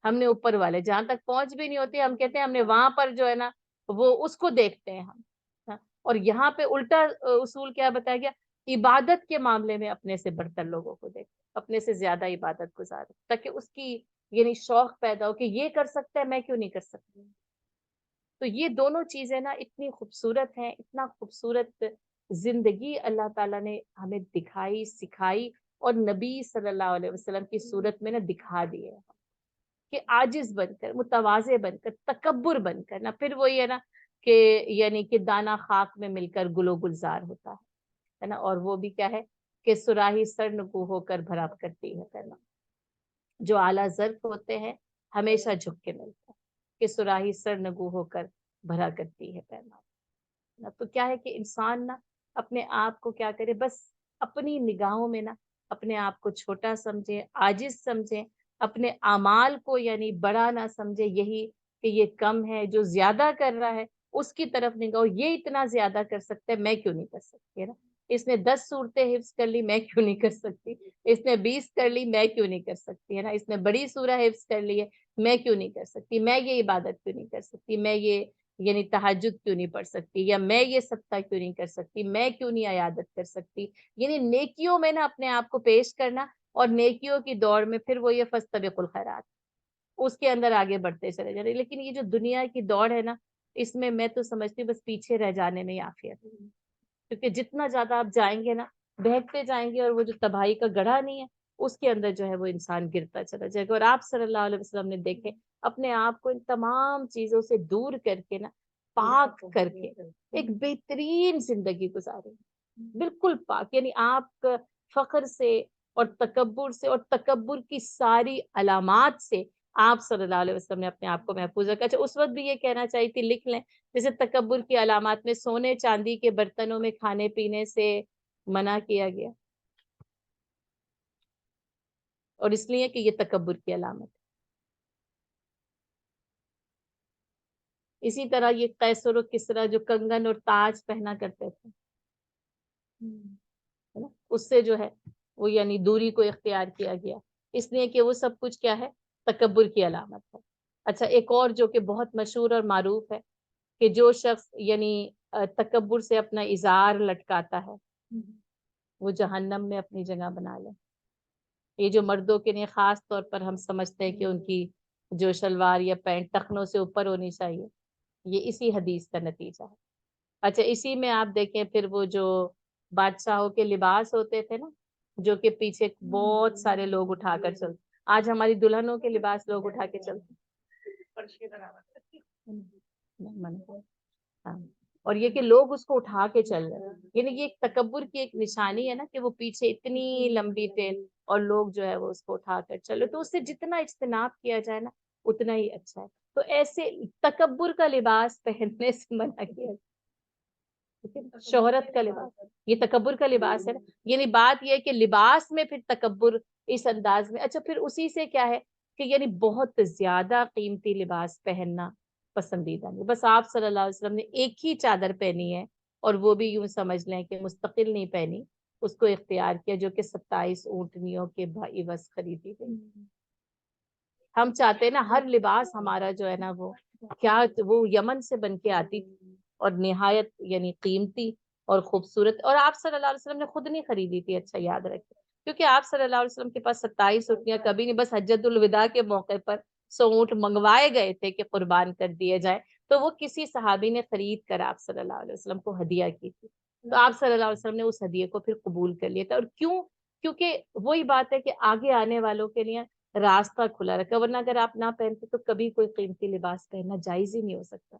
ہم نے اوپر والے جہاں تک پہنچ بھی نہیں ہوتی، ہم کہتے ہیں ہم نے وہاں پر جو ہے نا وہ اس کو دیکھتے ہیں ہم، ہاں، اور یہاں پہ الٹا اصول کیا بتایا گیا، عبادت کے معاملے میں اپنے سے برتر لوگوں کو دیکھتے، اپنے سے زیادہ عبادت گزار، تاکہ اس کی یعنی شوق پیدا ہو کہ یہ کر سکتا ہے، میں کیوں نہیں کر سکتی۔ تو یہ دونوں چیزیں نا اتنی خوبصورت ہیں، اتنا خوبصورت زندگی اللہ تعالیٰ نے ہمیں دکھائی، سکھائی، اور نبی صلی اللہ علیہ وسلم کی صورت میں نا دکھا دیے کہ عاجز بن کر، متواضع بن کر، تکبر بن کر نا، پھر وہی ہے نا کہ یعنی کہ دانا خاک میں مل کر گل و گلزار ہوتا ہے نا، اور وہ بھی کیا ہے کہ صراحی سر نگو ہو کر بھرا کرتی ہے کرنا۔ جو اعلیٰ ظرف ہوتے ہیں ہمیشہ جھک کے ملتے ہیں، کہ صراحی سر نگو ہو کر بھرا کرتی ہے پیماں۔ تو کیا ہے کہ انسان نا اپنے آپ کو کیا کرے، بس اپنی نگاہوں میں نا اپنے آپ کو چھوٹا سمجھے، عاجز سمجھے، اپنے اعمال کو یعنی بڑا نہ سمجھے، یہی کہ یہ کم ہے، جو زیادہ کر رہا ہے اس کی طرف نگاہ، یہ اتنا زیادہ کر سکتا ہے، میں کیوں نہیں کر سکتی، ہے نا، اس نے 10 صورتیں حفظ کر لی، میں کیوں نہیں کر سکتی، اس نے 20 کر لی، میں کیوں نہیں کر سکتی، ہے نا، اس نے بڑی سورہ حفظ کر لی ہے، میں کیوں نہیں کر سکتی، میں یہ عبادت کیوں نہیں کر سکتی، میں یہ یعنی تہجد کیوں نہیں پڑھ سکتی، یا میں یہ صدقہ کیوں نہیں کر سکتی، میں کیوں نہیں عیادت کر سکتی۔ یعنی نیکیوں میں نا اپنے آپ کو پیش کرنا، اور نیکیوں کی دوڑ میں پھر وہ یہ فاستبقوا الخیرات، اس کے اندر آگے بڑھتے چلے جا رہے۔ لیکن یہ جو دنیا کی دوڑ ہے نا، اس میں میں تو سمجھتی ہوں بس پیچھے رہ جانے میں ہی عافیت ہے، کیونکہ جتنا زیادہ آپ جائیں گے نا، بہکتے جائیں گے، اور وہ جو تباہی کا گڑھا نہیں ہے اس کے اندر جو ہے وہ انسان گرتا چلا جائے گا۔ اور آپ صلی اللہ علیہ وسلم نے دیکھے اپنے آپ کو ان تمام چیزوں سے دور کر کے نا، پاک کر کے ایک بہترین زندگی گزارے، بالکل پاک، یعنی آپ فخر سے اور تکبر کی ساری علامات سے آپ صلی اللہ علیہ وسلم نے اپنے آپ کو محفوظ رکھا۔ اچھا، اس وقت بھی یہ کہنا چاہیے تھی، لکھ لیں، جیسے تکبر کی علامات میں سونے چاندی کے برتنوں میں کھانے پینے سے منع کیا گیا، اور اس لیے کہ یہ تکبر کی علامت ہے۔ اسی طرح یہ قیصر و کسریٰ جو کنگن اور تاج پہنا کرتے تھے، ہے نا، اس سے جو ہے وہ یعنی دوری کو اختیار کیا گیا، اس لیے کہ وہ سب کچھ کیا ہے، تکبر کی علامت ہے۔ اچھا، ایک اور جو کہ بہت مشہور اور معروف ہے کہ جو شخص یعنی تکبر سے اپنا ازار لٹکاتا ہے وہ جہنم میں اپنی جگہ بنا لے۔ یہ جو مردوں کے لیے خاص طور پر ہم سمجھتے ہیں کہ ان کی جو شلوار یا پینٹ ٹخنوں سے اوپر ہونی چاہیے، یہ اسی حدیث کا نتیجہ ہے۔ اچھا، اسی میں آپ دیکھیں پھر وہ جو بادشاہوں کے لباس ہوتے تھے نا، جو کہ پیچھے بہت سارے لوگ اٹھا کر چلتے، آج ہماری دلہنوں کے لباس لوگ اٹھا کے چلتے، ہاں، اور یہ کہ لوگ اس کو اٹھا کے چل رہے ہیں، یعنی یہ ایک تکبر کی ایک نشانی ہے نا کہ وہ پیچھے اتنی لمبی ٹیل اور لوگ جو ہے وہ اس کو اٹھا کر چلے، تو اس سے جتنا اجتناب کیا جائے نا اتنا ہی اچھا ہے۔ تو ایسے تکبر کا لباس پہننے سے منع کیا، شہرت کا لباس، یہ تکبر کا لباس ہے نا، یعنی بات یہ ہے کہ لباس میں پھر تکبر اس انداز میں۔ اچھا، پھر اسی سے کیا ہے کہ یعنی بہت زیادہ قیمتی لباس پہننا پسندیدہ نہیں۔ بس آپ صلی اللہ علیہ وسلم نے ایک ہی چادر پہنی ہے، اور وہ بھی یوں سمجھ لیں کہ مستقل نہیں پہنی، اس کو اختیار کیا، جو کہ 27 اونٹنیوں کے عوض خریدی گئی۔ ہم چاہتے ہیں نا ہر لباس ہمارا جو ہے نا وہ کیا، وہ یمن سے بن کے آتی تھی، اور نہایت یعنی قیمتی اور خوبصورت، اور آپ صلی اللہ علیہ وسلم نے خود نہیں خریدی تھی، اچھا یاد رکھیں، کیونکہ آپ صلی اللہ علیہ وسلم کے پاس 27 اونٹنیاں کبھی نہیں، بس حجۃ الوداع کے موقع پر اونٹ منگوائے گئے تھے کہ قربان کر دیے جائے، تو وہ کسی صحابی نے خرید کر آپ صلی اللہ علیہ وسلم کو ہدیہ کی تھی، تو آپ صلی اللہ علیہ وسلم نے اس ہدیے کو پھر قبول کر لیا تھا۔ اور کیوں؟ کیونکہ وہی بات ہے کہ آگے آنے والوں کے لیے راستہ کھلا رکھا، ورنہ اگر آپ نہ پہنتے تو کبھی کوئی قیمتی لباس پہننا جائز ہی نہیں ہو سکتا،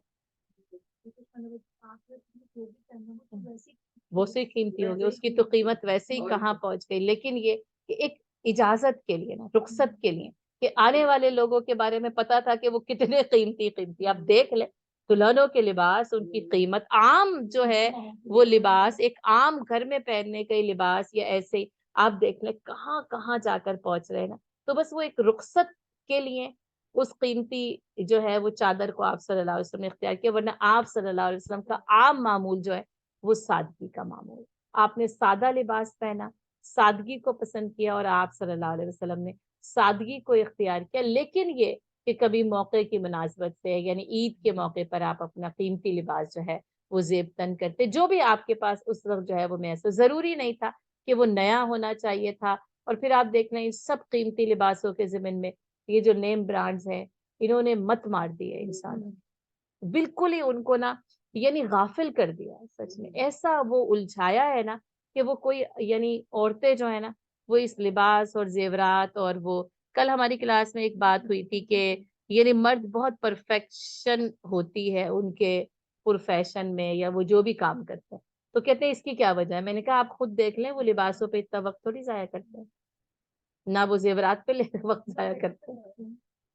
وہ سے قیمتی ہوگی، اس کی تو قیمت ویسے ہی کہاں پہنچ گئی۔ لیکن یہ کہ ایک اجازت کے لیے نا، رخصت کے لیے، کہ آنے والے لوگوں کے بارے میں پتا تھا کہ وہ کتنے قیمتی آپ دیکھ لیں دلہنوں کے لباس، ان کی قیمت عام جو ہے وہ لباس، ایک عام گھر میں پہننے کے لباس یا ایسے آپ دیکھ لیں کہاں کہاں جا کر پہنچ رہے ہیں نا۔ تو بس وہ ایک رخصت کے لیے اس قیمتی جو ہے وہ چادر کو آپ صلی اللہ علیہ وسلم نے اختیار کیا، ورنہ آپ صلی اللہ علیہ وسلم کا عام معمول جو ہے وہ سادگی کا معمول، آپ نے سادہ لباس پہنا، سادگی کو پسند کیا، اور آپ صلی اللہ علیہ وسلم نے سادگی کو اختیار کیا۔ لیکن یہ کہ کبھی موقع کی مناسبت سے، یعنی عید کے موقع پر آپ اپنا قیمتی لباس جو ہے وہ زیب تن کرتے، جو بھی آپ کے پاس اس وقت جو ہے وہ میسر، ضروری نہیں تھا کہ وہ نیا ہونا چاہیے تھا۔ اور پھر آپ دیکھ رہے ہیں سب قیمتی لباسوں کے ضمن میں یہ جو نیم برانڈز ہیں، انہوں نے مت مار دی ہے انسان، بالکل ہی ان کو نا یعنی غافل کر دیا ہے، سچ میں ایسا وہ الجھایا ہے نا کہ وہ کوئی یعنی عورتیں جو ہے نا وہ اس لباس اور زیورات، اور وہ کل ہماری کلاس میں ایک بات ہوئی تھی کہ یعنی مرد بہت پرفیکشن ہوتی ہے ان کے پروفیشن میں یا وہ جو بھی کام کرتے ہیں، تو کہتے ہیں اس کی کیا وجہ ہے؟ میں نے کہا آپ خود دیکھ لیں، وہ لباسوں پہ اتنا وقت تھوڑی ضائع کرتے ہیں، نہ وہ زیورات پہ وقت ضائع کرتے ہیں،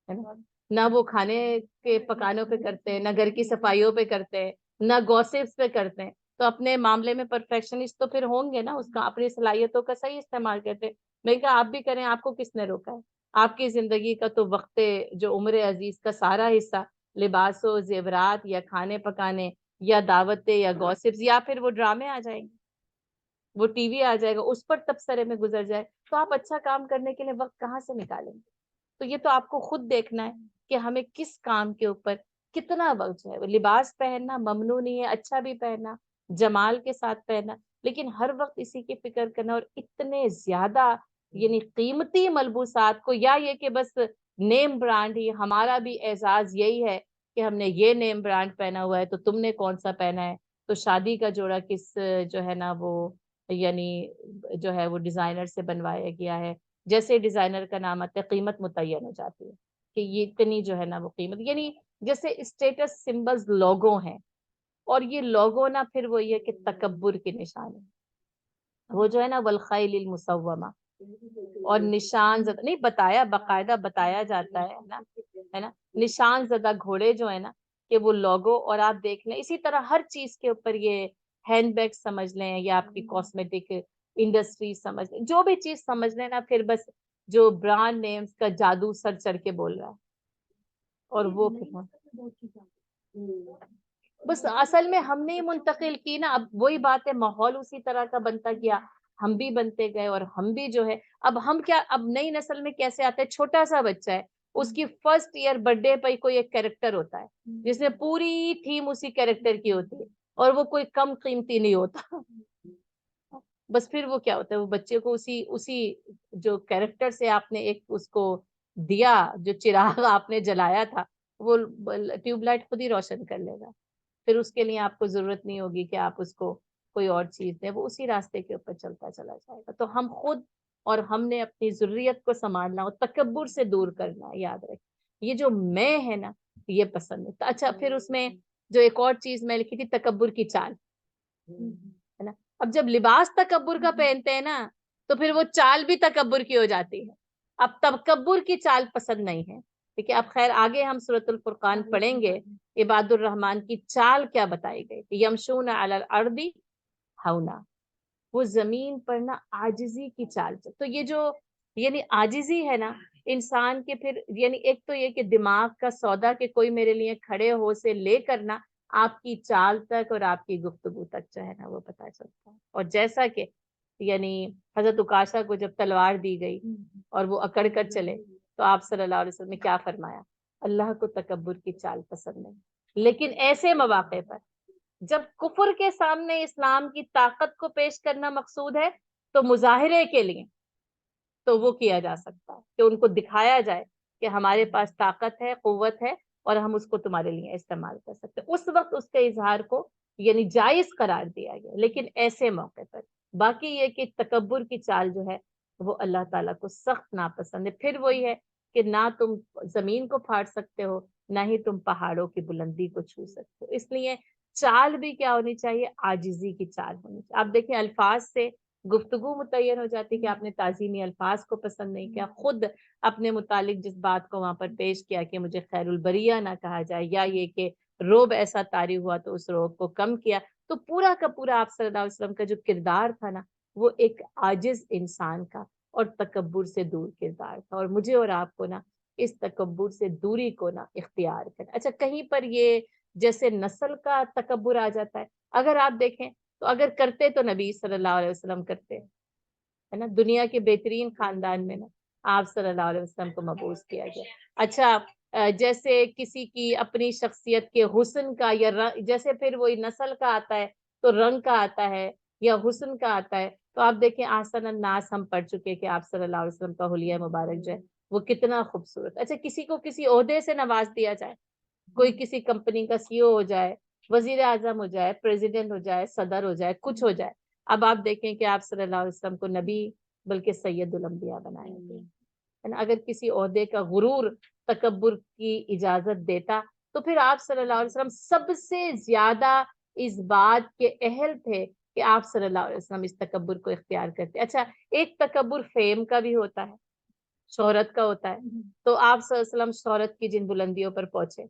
ہے نا، نہ وہ کھانے کے پکانوں پہ کرتے ہیں، نہ گھر کی صفائیوں پہ کرتے ہیں، نہ گوسپس پہ کرتے ہیں۔ تو اپنے معاملے میں پرفیکشنسٹ تو پھر ہوں گے نا، اس کا اپنی صلاحیتوں کا صحیح استعمال کرتے ہیں۔ میں کہا آپ بھی کریں، آپ کو کس نے روکا ہے؟ آپ کی زندگی کا تو وقت جو عمر عزیز کا سارا حصہ لباسوں، زیورات یا کھانے پکانے یا دعوتیں یا گوسپس یا پھر وہ ڈرامے آ جائیں گے، وہ ٹی وی آ جائے گا، اس پر تبصرے میں گزر جائے، تو آپ اچھا کام کرنے کے لیے وقت کہاں سے نکالیں گے؟ تو یہ تو آپ کو خود دیکھنا ہے کہ ہمیں کس کام کے اوپر کتنا وقت جو ہے۔ لباس پہننا ممنوع نہیں ہے، اچھا بھی پہننا، جمال کے ساتھ پہننا، لیکن ہر وقت اسی کی فکر کرنا اور اتنے زیادہ یعنی قیمتی ملبوسات کو، یا یہ کہ بس نیم برانڈ ہی ہمارا بھی اعزاز یہی ہے کہ ہم نے یہ نیم برانڈ پہنا ہوا ہے تو تم نے کون سا پہنا ہے، تو شادی کا جوڑا کس جو ہے نا وہ یعنی جو ہے وہ ڈیزائنر سے بنوایا گیا ہے، جیسے ڈیزائنر کا نام آتا ہے قیمت متعین ہو جاتی ہے کہ یہ اتنی جو ہے نا وہ قیمت، یعنی جیسے اسٹیٹس سمبلز لوگو ہیں، اور یہ لوگو نا پھر وہ یہ کہ تکبر کی نشان ہے، وہ جو ہے نا والخیل المسومہ، اور نشان زدہ نہیں بتایا، باقاعدہ بتایا جاتا ہے نا نشان زدہ گھوڑے جو ہے نا کہ وہ لوگو، اور آپ دیکھ لیں اسی طرح ہر چیز کے اوپر، یہ ہینڈ بیگ سمجھ لیں یا آپ کی کاسمیٹک انڈسٹری سمجھ لیں، جو بھی چیز سمجھ لیں نا، پھر بس جو برانڈ نیمز کا جادو سر چڑھ کے بول رہا ہے، اور وہ بس اصل میں ہم نے منتقل کی نا، اب وہی بات ہے، ماحول اسی طرح کا بنتا گیا، ہم بھی بنتے گئے، اور ہم بھی جو ہے اب ہم کیا، اب نئی نسل میں کیسے آتے ہیں، چھوٹا سا بچہ ہے، اس کی فرسٹ ایئر برتھ ڈے پہ کوئی ایک کیریکٹر ہوتا ہے جس میں پوری تھیم اسی کیریکٹر کی ہوتی ہے، اور وہ کوئی کم قیمتی نہیں ہوتا، بس پھر وہ کیا ہوتا ہے، وہ بچے کو اسی جو کیریکٹر سے آپ نے ایک اس کو دیا، جو چراغ آپ نے جلایا تھا، وہ ٹیوب لائٹ خود ہی روشن کر لے گا، پھر اس کے لیے آپ کو ضرورت نہیں ہوگی کہ آپ اس کو کوئی اور چیز دیں، وہ اسی راستے کے اوپر چلتا چلا جائے گا۔ تو ہم خود اور ہم نے اپنی ضروریت کو سنبھالنا اور تکبر سے دور کرنا، یاد رکھیں یہ جو میں ہے نا یہ پسند ہے۔ اچھا پھر اس میں جو ایک اور چیز میں لکھی تھی، تکبر کی چال، ہے نا، اب جب لباس تکبر کا پہنتے ہیں نا تو پھر وہ چال بھی تکبر کی ہو جاتی ہے، اب تکبر کی چال پسند نہیں ہے، ٹھیک ہے۔ اب خیر آگے ہم سورۃ الفرقان پڑھیں گے، عباد الرحمن کی چال کیا بتائی گئی تھی، یمشون علی الارض ہونا، وہ زمین پر نا عاجزی کی چال، تو یہ جو یعنی عاجزی ہے نا انسان کے، پھر یعنی ایک تو یہ کہ دماغ کا سودا کہ کوئی میرے لیے کھڑے ہو سے لے کرنا آپ کی چال تک اور آپ کی گفتگو تک جو ہے نا وہ پتہ چلتا ہے۔ اور جیسا کہ یعنی حضرت عکاشہ کو جب تلوار دی گئی اور وہ اکڑ کر چلے، تو آپ صلی اللہ علیہ وسلم نے کیا فرمایا، اللہ کو تکبر کی چال پسند نہیں، لیکن ایسے مواقع پر جب کفر کے سامنے اسلام کی طاقت کو پیش کرنا مقصود ہے تو مظاہرے کے لیے تو وہ کیا جا سکتا ہے کہ ان کو دکھایا جائے کہ ہمارے پاس طاقت ہے، قوت ہے اور ہم اس کو تمہارے لیے استعمال کر سکتے ہیں۔ اس وقت اس کے اظہار کو یعنی جائز قرار دیا گیا، لیکن ایسے موقع پر۔ باقی یہ کہ تکبر کی چال جو ہے وہ اللہ تعالیٰ کو سخت ناپسند ہے۔ پھر وہی ہے کہ نہ تم زمین کو پھاڑ سکتے ہو، نہ ہی تم پہاڑوں کی بلندی کو چھو سکتے ہو۔ اس لیے چال بھی کیا ہونی چاہیے؟ عاجزی کی چال ہونی چاہیے۔ آپ دیکھیں الفاظ سے گفتگو متعین ہو جاتی کہ آپ نے تعظیمی الفاظ کو پسند نہیں کیا، خود اپنے متعلق جس بات کو وہاں پر پیش کیا کہ مجھے خیر البریہ نہ کہا جائے، یا یہ کہ روب ایسا طاری ہوا تو اس روب کو کم کیا، تو پورا کا پورا آپ صلی اللہ علیہ وسلم کا جو کردار تھا نا وہ ایک عاجز انسان کا اور تکبر سے دور کردار تھا۔ اور مجھے اور آپ کو نا اس تکبر سے دوری کو نا اختیار کرنا۔ اچھا کہیں پر یہ جیسے نسل کا تکبر آ جاتا ہے، اگر آپ دیکھیں تو اگر کرتے تو نبی صلی اللہ علیہ وسلم کرتے ہے نا، دنیا کے بہترین خاندان میں نا آپ صلی اللہ علیہ وسلم کو مبعوث کیا گیا۔ اچھا جیسے کسی کی اپنی شخصیت کے حسن کا یا جیسے پھر وہی نسل کا آتا ہے تو رنگ کا آتا ہے یا حسن کا آتا ہے، تو آپ دیکھیں احسن الناس ہم پڑھ چکے کہ آپ صلی اللہ علیہ وسلم کا حلیہ مبارک جو ہے وہ کتنا خوبصورت۔ اچھا کسی کو کسی عہدے سے نواز دیا جائے، کوئی کسی کمپنی کا سی او ہو جائے، وزیر اعظم ہو جائے، پریزیڈنٹ ہو جائے، صدر ہو جائے، کچھ ہو جائے، اب آپ دیکھیں کہ آپ صلی اللہ علیہ وسلم کو نبی بلکہ سید الانبیاء بنایا گیا۔ اگر کسی عہدے کا غرور تکبر کی اجازت دیتا تو پھر آپ صلی اللہ علیہ وسلم سب سے زیادہ اس بات کے اہل تھے کہ آپ صلی اللہ علیہ وسلم اس تکبر کو اختیار کرتے۔ اچھا ایک تکبر فیم کا بھی ہوتا ہے، شہرت کا ہوتا ہے، تو آپ صلی اللہ علیہ وسلم شہرت کی جن بلندیوں پر پہنچے،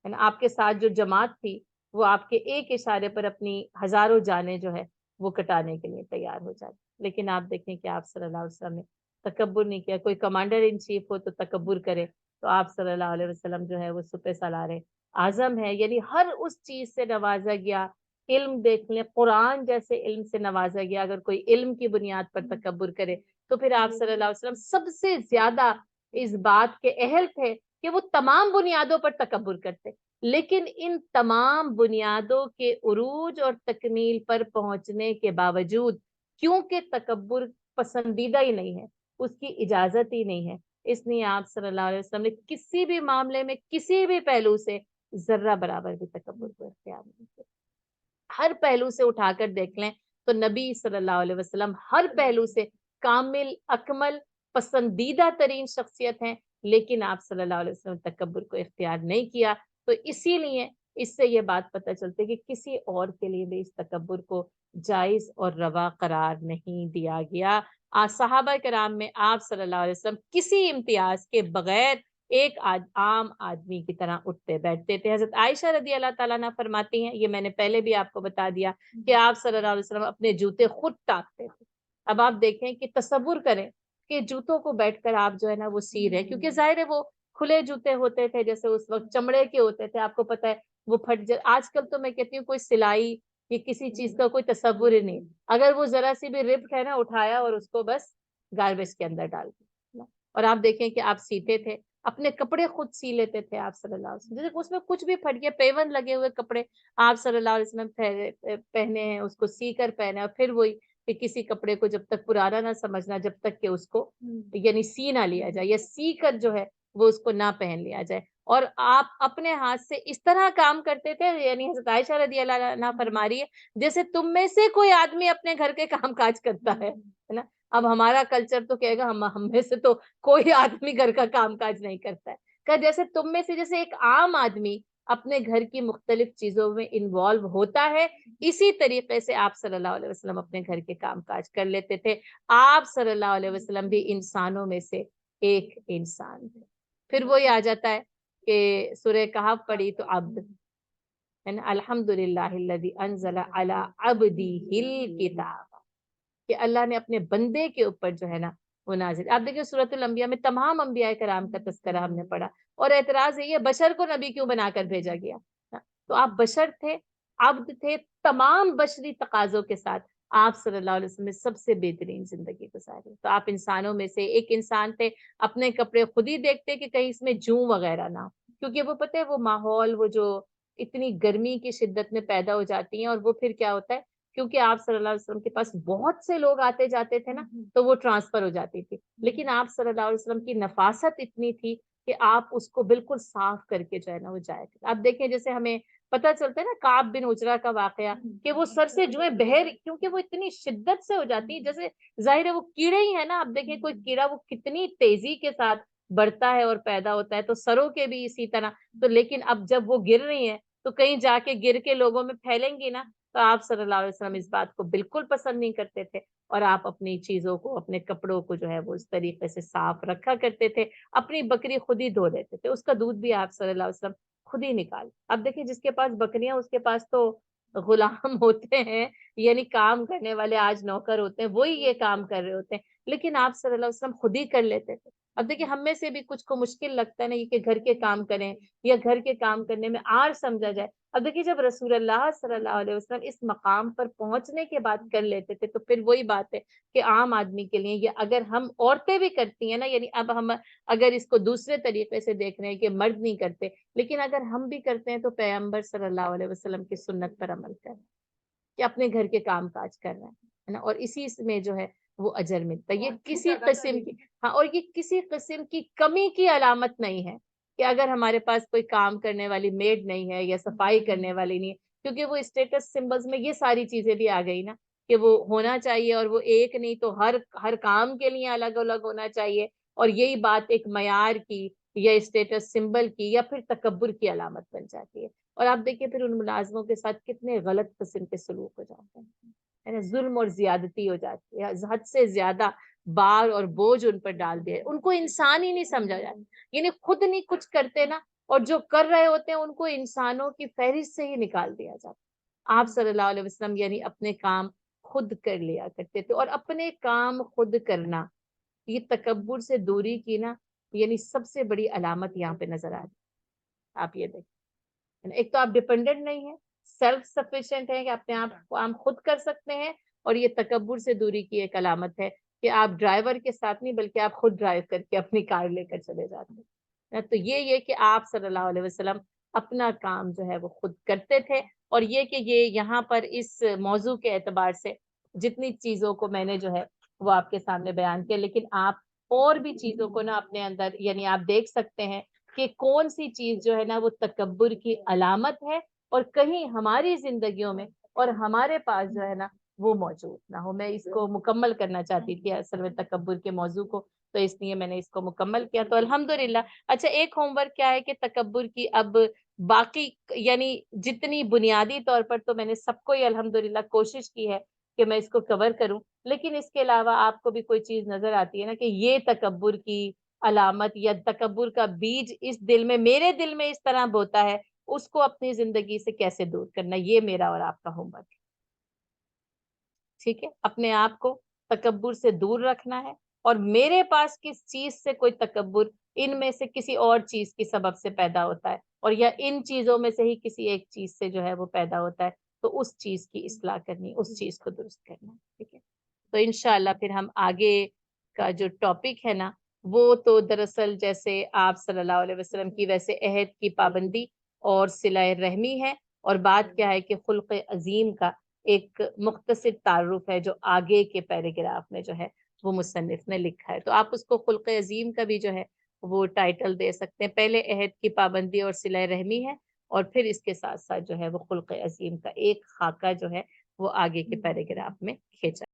آپ کے ساتھ جو جماعت تھی وہ آپ کے ایک اشارے پر اپنی ہزاروں جانیں جو ہے وہ کٹانے کے لیے تیار ہو جاتی، لیکن آپ دیکھیں کہ آپ صلی اللہ علیہ وسلم نے تکبر نہیں کیا۔ کوئی کمانڈر ان چیف ہو تو تکبر کرے، تو آپ صلی اللہ علیہ وسلم جو ہے وہ سپہ سالار اعظم ہے، یعنی ہر اس چیز سے نوازا گیا۔ علم دیکھ لیں، قرآن جیسے علم سے نوازا گیا، اگر کوئی علم کی بنیاد پر تکبر کرے تو پھر آپ صلی اللہ علیہ وسلم سب سے زیادہ اس بات کے اہل تھے کہ وہ تمام بنیادوں پر تکبر کرتے، لیکن ان تمام بنیادوں کے عروج اور تکمیل پر پہنچنے کے باوجود کیونکہ تکبر پسندیدہ ہی نہیں ہے، اس کی اجازت ہی نہیں ہے، اس لیے آپ صلی اللہ علیہ وسلم نے کسی بھی معاملے میں کسی بھی پہلو سے ذرہ برابر بھی تکبر کو اختیار نہیں کیا۔ ہر پہلو سے اٹھا کر دیکھ لیں تو نبی صلی اللہ علیہ وسلم ہر پہلو سے کامل، اکمل، پسندیدہ ترین شخصیت ہیں، لیکن آپ صلی اللہ علیہ وسلم تکبر کو اختیار نہیں کیا۔ تو اسی لیے اس سے یہ بات پتہ چلتی ہے کہ کسی اور کے لیے بھی اس تکبر کو جائز اور روا قرار نہیں دیا گیا۔ صحابہ کرام میں آپ صلی اللہ علیہ وسلم کسی امتیاز کے بغیر ایک عام آدمی کی طرح اٹھتے بیٹھتے تھے۔ حضرت عائشہ رضی اللہ تعالیٰ عنہ فرماتی ہیں، یہ میں نے پہلے بھی آپ کو بتا دیا کہ آپ صلی اللہ علیہ وسلم اپنے جوتے خود ٹانکتے تھے۔ اب آپ دیکھیں کہ تصور کریں کہ جوتوں کو بیٹھ کر آپ جو ہے نا وہ سی رہے، کیونکہ ظاہر ہے وہ کھلے جوتے ہوتے تھے، جیسے اس وقت چمڑے کے ہوتے تھے، آپ کو پتہ ہے وہ پھٹ جائے۔ آج کل تو میں کہتی ہوں کوئی سلائی یا کسی چیز کا کوئی تصور ہی نہیں، اگر وہ ذرا سی بھی رپ ہے نا اٹھایا اور اس کو بس گاربیج کے اندر ڈال دیا۔ اور آپ دیکھیں کہ آپ سیتے تھے، اپنے کپڑے خود سی لیتے تھے آپ صلی اللہ علیہ وسلم، جیسے اس میں کچھ بھی پھٹ گیا، پیون لگے ہوئے کپڑے آپ صلی اللہ علیہ وسلم پہنے ہیں، اس کو سی کر پہنے، اور پھر وہی کہ کسی کپڑے کو جب تک پرانا نہ سمجھنا جب تک کہ اس کو یعنی سی نہ لیا جائے، یا سی کر جو ہے وہ اس کو نہ پہن لیا جائے۔ اور آپ اپنے ہاتھ سے اس طرح کام کرتے تھے، یعنی حضرت عائشہ رضی اللہ عنہ فرما رہی ہے جیسے تم میں سے کوئی آدمی اپنے گھر کے کام کاج کرتا ہے نا۔ اب ہمارا کلچر تو کہے گا ہم میں سے تو کوئی آدمی گھر کا کام کاج نہیں کرتا ہے، کہ جیسے تم میں سے جیسے ایک عام آدمی اپنے گھر کی مختلف چیزوں میں انوالو ہوتا ہے، اسی طریقے سے آپ صلی اللہ علیہ وسلم اپنے گھر کے کام کاج کر لیتے تھے۔ آپ صلی اللہ علیہ وسلم بھی انسانوں میں سے ایک انسان تھے۔ پھر وہی آ جاتا ہے کہ سورہ کہف پڑھی تو عبد ہے نا، الحمدللہ الذی انزل علی عبدہ الکتاب، کہ اللہ نے اپنے بندے کے اوپر جو ہے نا وہ نازل۔ آپ دیکھیں سورۃ الانبیاء میں تمام انبیاء کرام کا تذکرہ ہم نے پڑھا، اور اعتراض ہے یہ بشر کو نبی کیوں بنا کر بھیجا گیا؟ تو آپ بشر تھے، عبد تھے، تمام بشری تقاضوں کے ساتھ آپ صلی اللہ علیہ وسلم نے سب سے بہترین زندگی گزاری۔ تو آپ انسانوں میں سے ایک انسان تھے، اپنے کپڑے خود ہی دیکھتے کہ کہیں اس میں جوں وغیرہ نہ ہو، کیونکہ وہ پتہ ہے وہ ماحول وہ جو اتنی گرمی کی شدت میں پیدا ہو جاتی ہیں، اور وہ پھر کیا ہوتا ہے کیونکہ آپ صلی اللہ علیہ وسلم کے پاس بہت سے لوگ آتے جاتے تھے نا، تو وہ ٹرانسفر ہو جاتی تھی، لیکن آپ صلی اللہ علیہ وسلم کی نفاست اتنی تھی کہ آپ اس کو بالکل صاف کر کے جو ہے نا وہ جائے. آپ دیکھیں جیسے ہمیں پتہ چلتا ہے نا کعب بن عجرہ کا واقعہ کہ وہ سر سے جو ہے بہر، کیونکہ وہ اتنی شدت سے ہو جاتی ہے، جیسے ظاہر ہے وہ کیڑے ہی ہے نا. آپ دیکھیں کوئی کیڑا وہ کتنی تیزی کے ساتھ بڑھتا ہے اور پیدا ہوتا ہے، تو سروں کے بھی اسی طرح. تو لیکن اب جب وہ گر رہی ہیں تو کہیں جا کے گر کے لوگوں میں پھیلیں گی نا. تو آپ صلی اللہ علیہ وسلم اس بات کو بالکل پسند نہیں کرتے تھے، اور آپ اپنی چیزوں کو، اپنے کپڑوں کو جو ہے وہ اس طریقے سے صاف رکھا کرتے تھے. اپنی بکری خود ہی دھو دیتے تھے، اس کا دودھ بھی آپ صلی اللہ علیہ وسلم خود ہی نکال. اب دیکھیں جس کے پاس بکریاں اس کے پاس تو غلام ہوتے ہیں، یعنی کام کرنے والے آج نوکر ہوتے ہیں، وہی یہ کام کر رہے ہوتے ہیں، لیکن آپ صلی اللہ علیہ وسلم خود ہی کر لیتے تھے. اب دیکھیں ہم میں سے بھی کچھ کو مشکل لگتا ہے نا یہ کہ گھر کے کام کریں یا گھر کے کام کرنے میں آر سمجھا جائے. اب دیکھیے جب رسول اللہ صلی اللہ علیہ وسلم اس مقام پر پہنچنے کے بعد کر لیتے تھے تو پھر وہی بات ہے کہ عام آدمی کے لیے، یا اگر ہم عورتیں بھی کرتی ہیں نا، یعنی اب ہم اگر اس کو دوسرے طریقے سے دیکھ رہے ہیں کہ مرد نہیں کرتے، لیکن اگر ہم بھی کرتے ہیں تو پیغمبر صلی اللہ علیہ وسلم کی سنت پر عمل کریں کہ اپنے گھر کے کام کاج کر رہے ہیں نا، اور اسی میں جو ہے وہ اجر ملتا ہے. یہ کسی قسم کی اور یہ کسی قسم کی کمی کی علامت نہیں ہے کہ اگر ہمارے پاس کوئی کام کرنے والی میڈ نہیں ہے یا صفائی کرنے والی نہیں ہے، کیونکہ وہ اسٹیٹس سمبلز میں یہ ساری چیزیں بھی آ گئی نا کہ وہ ہونا چاہیے، اور وہ ایک نہیں تو ہر کام کے لیے الگ الگ ہونا چاہیے. اور یہی بات ایک معیار کی یا اسٹیٹس سمبل کی یا پھر تکبر کی علامت بن جاتی ہے. اور آپ دیکھیں پھر ان ملازموں کے ساتھ کتنے غلط قسم کے سلوک ہو جاتے ہیں، ظلم اور زیادتی ہو جاتی ہے، حد سے زیادہ بار اور بوجھ ان پر ڈال دیا. ان کو انسان ہی نہیں سمجھا جاتا، یعنی خود نہیں کچھ کرتے نا، اور جو کر رہے ہوتے ہیں ان کو انسانوں کی فہرست سے ہی نکال دیا جاتا. آپ صلی اللہ علیہ وسلم یعنی اپنے کام خود کر لیا کرتے تھے، اور اپنے کام خود کرنا یہ تکبر سے دوری کی نا یعنی سب سے بڑی علامت یہاں پہ نظر آ رہی. آپ یہ دیکھیں، ایک تو آپ ڈیپینڈنٹ نہیں ہیں، سیلف سفیشینٹ ہیں کہ اپنے آپ کو ہم خود کر سکتے ہیں، اور یہ تکبر سے دوری کی ایک علامت ہے کہ آپ ڈرائیور کے ساتھ نہیں بلکہ آپ خود ڈرائیو کر کے اپنی کار لے کر چلے جاتے ہیں. تو یہ کہ آپ صلی اللہ علیہ وسلم اپنا کام جو ہے وہ خود کرتے تھے. اور یہ کہ یہ یہاں پر اس موضوع کے اعتبار سے جتنی چیزوں کو میں نے جو ہے وہ آپ کے سامنے بیان کیا، لیکن آپ اور بھی چیزوں کو نا اپنے اندر یعنی آپ دیکھ سکتے ہیں کہ کون سی چیز جو ہے نا وہ تکبر کی علامت ہے اور کہیں ہماری زندگیوں میں اور ہمارے پاس جو ہے نا وہ موجود نہ ہو. میں اس کو مکمل کرنا چاہتی تھی اصل میں تکبر کے موضوع کو، تو اس لیے میں نے اس کو مکمل کیا. تو الحمدللہ. اچھا ایک ہوم ورک کیا ہے کہ تکبر کی اب باقی یعنی جتنی بنیادی طور پر تو میں نے سب کو ہی الحمدللہ کوشش کی ہے کہ میں اس کو کور کروں، لیکن اس کے علاوہ آپ کو بھی کوئی چیز نظر آتی ہے نا کہ یہ تکبر کی علامت یا تکبر کا بیج اس دل میں، میرے دل میں اس طرح بوتا ہے، اس کو اپنی زندگی سے کیسے دور کرنا، یہ میرا اور آپ کا ہوم ورک ہے. ٹھیک ہے، اپنے آپ کو تکبر سے دور رکھنا ہے، اور میرے پاس کس چیز سے کوئی تکبر ان میں سے کسی اور چیز کی سبب سے پیدا ہوتا ہے، اور یا ان چیزوں میں سے ہی کسی ایک چیز سے جو ہے وہ پیدا ہوتا ہے، تو اس چیز کی اصلاح کرنی، اس چیز کو درست کرنا. ٹھیک ہے، تو انشاءاللہ پھر ہم آگے کا جو ٹاپک ہے نا وہ تو دراصل جیسے آپ صلی اللہ علیہ وسلم کی ویسے عہد کی پابندی اور صلہ رحمی ہے، اور بات کیا ہے کہ خلق عظیم کا ایک مختصر تعارف ہے جو آگے کے پیراگراف میں جو ہے وہ مصنف نے لکھا ہے. تو آپ اس کو خلق عظیم کا بھی جو ہے وہ ٹائٹل دے سکتے ہیں. پہلے عہد کی پابندی اور صلہ رحمی ہے، اور پھر اس کے ساتھ ساتھ جو ہے وہ خلق عظیم کا ایک خاکہ جو ہے وہ آگے کے پیراگراف میں کھینچا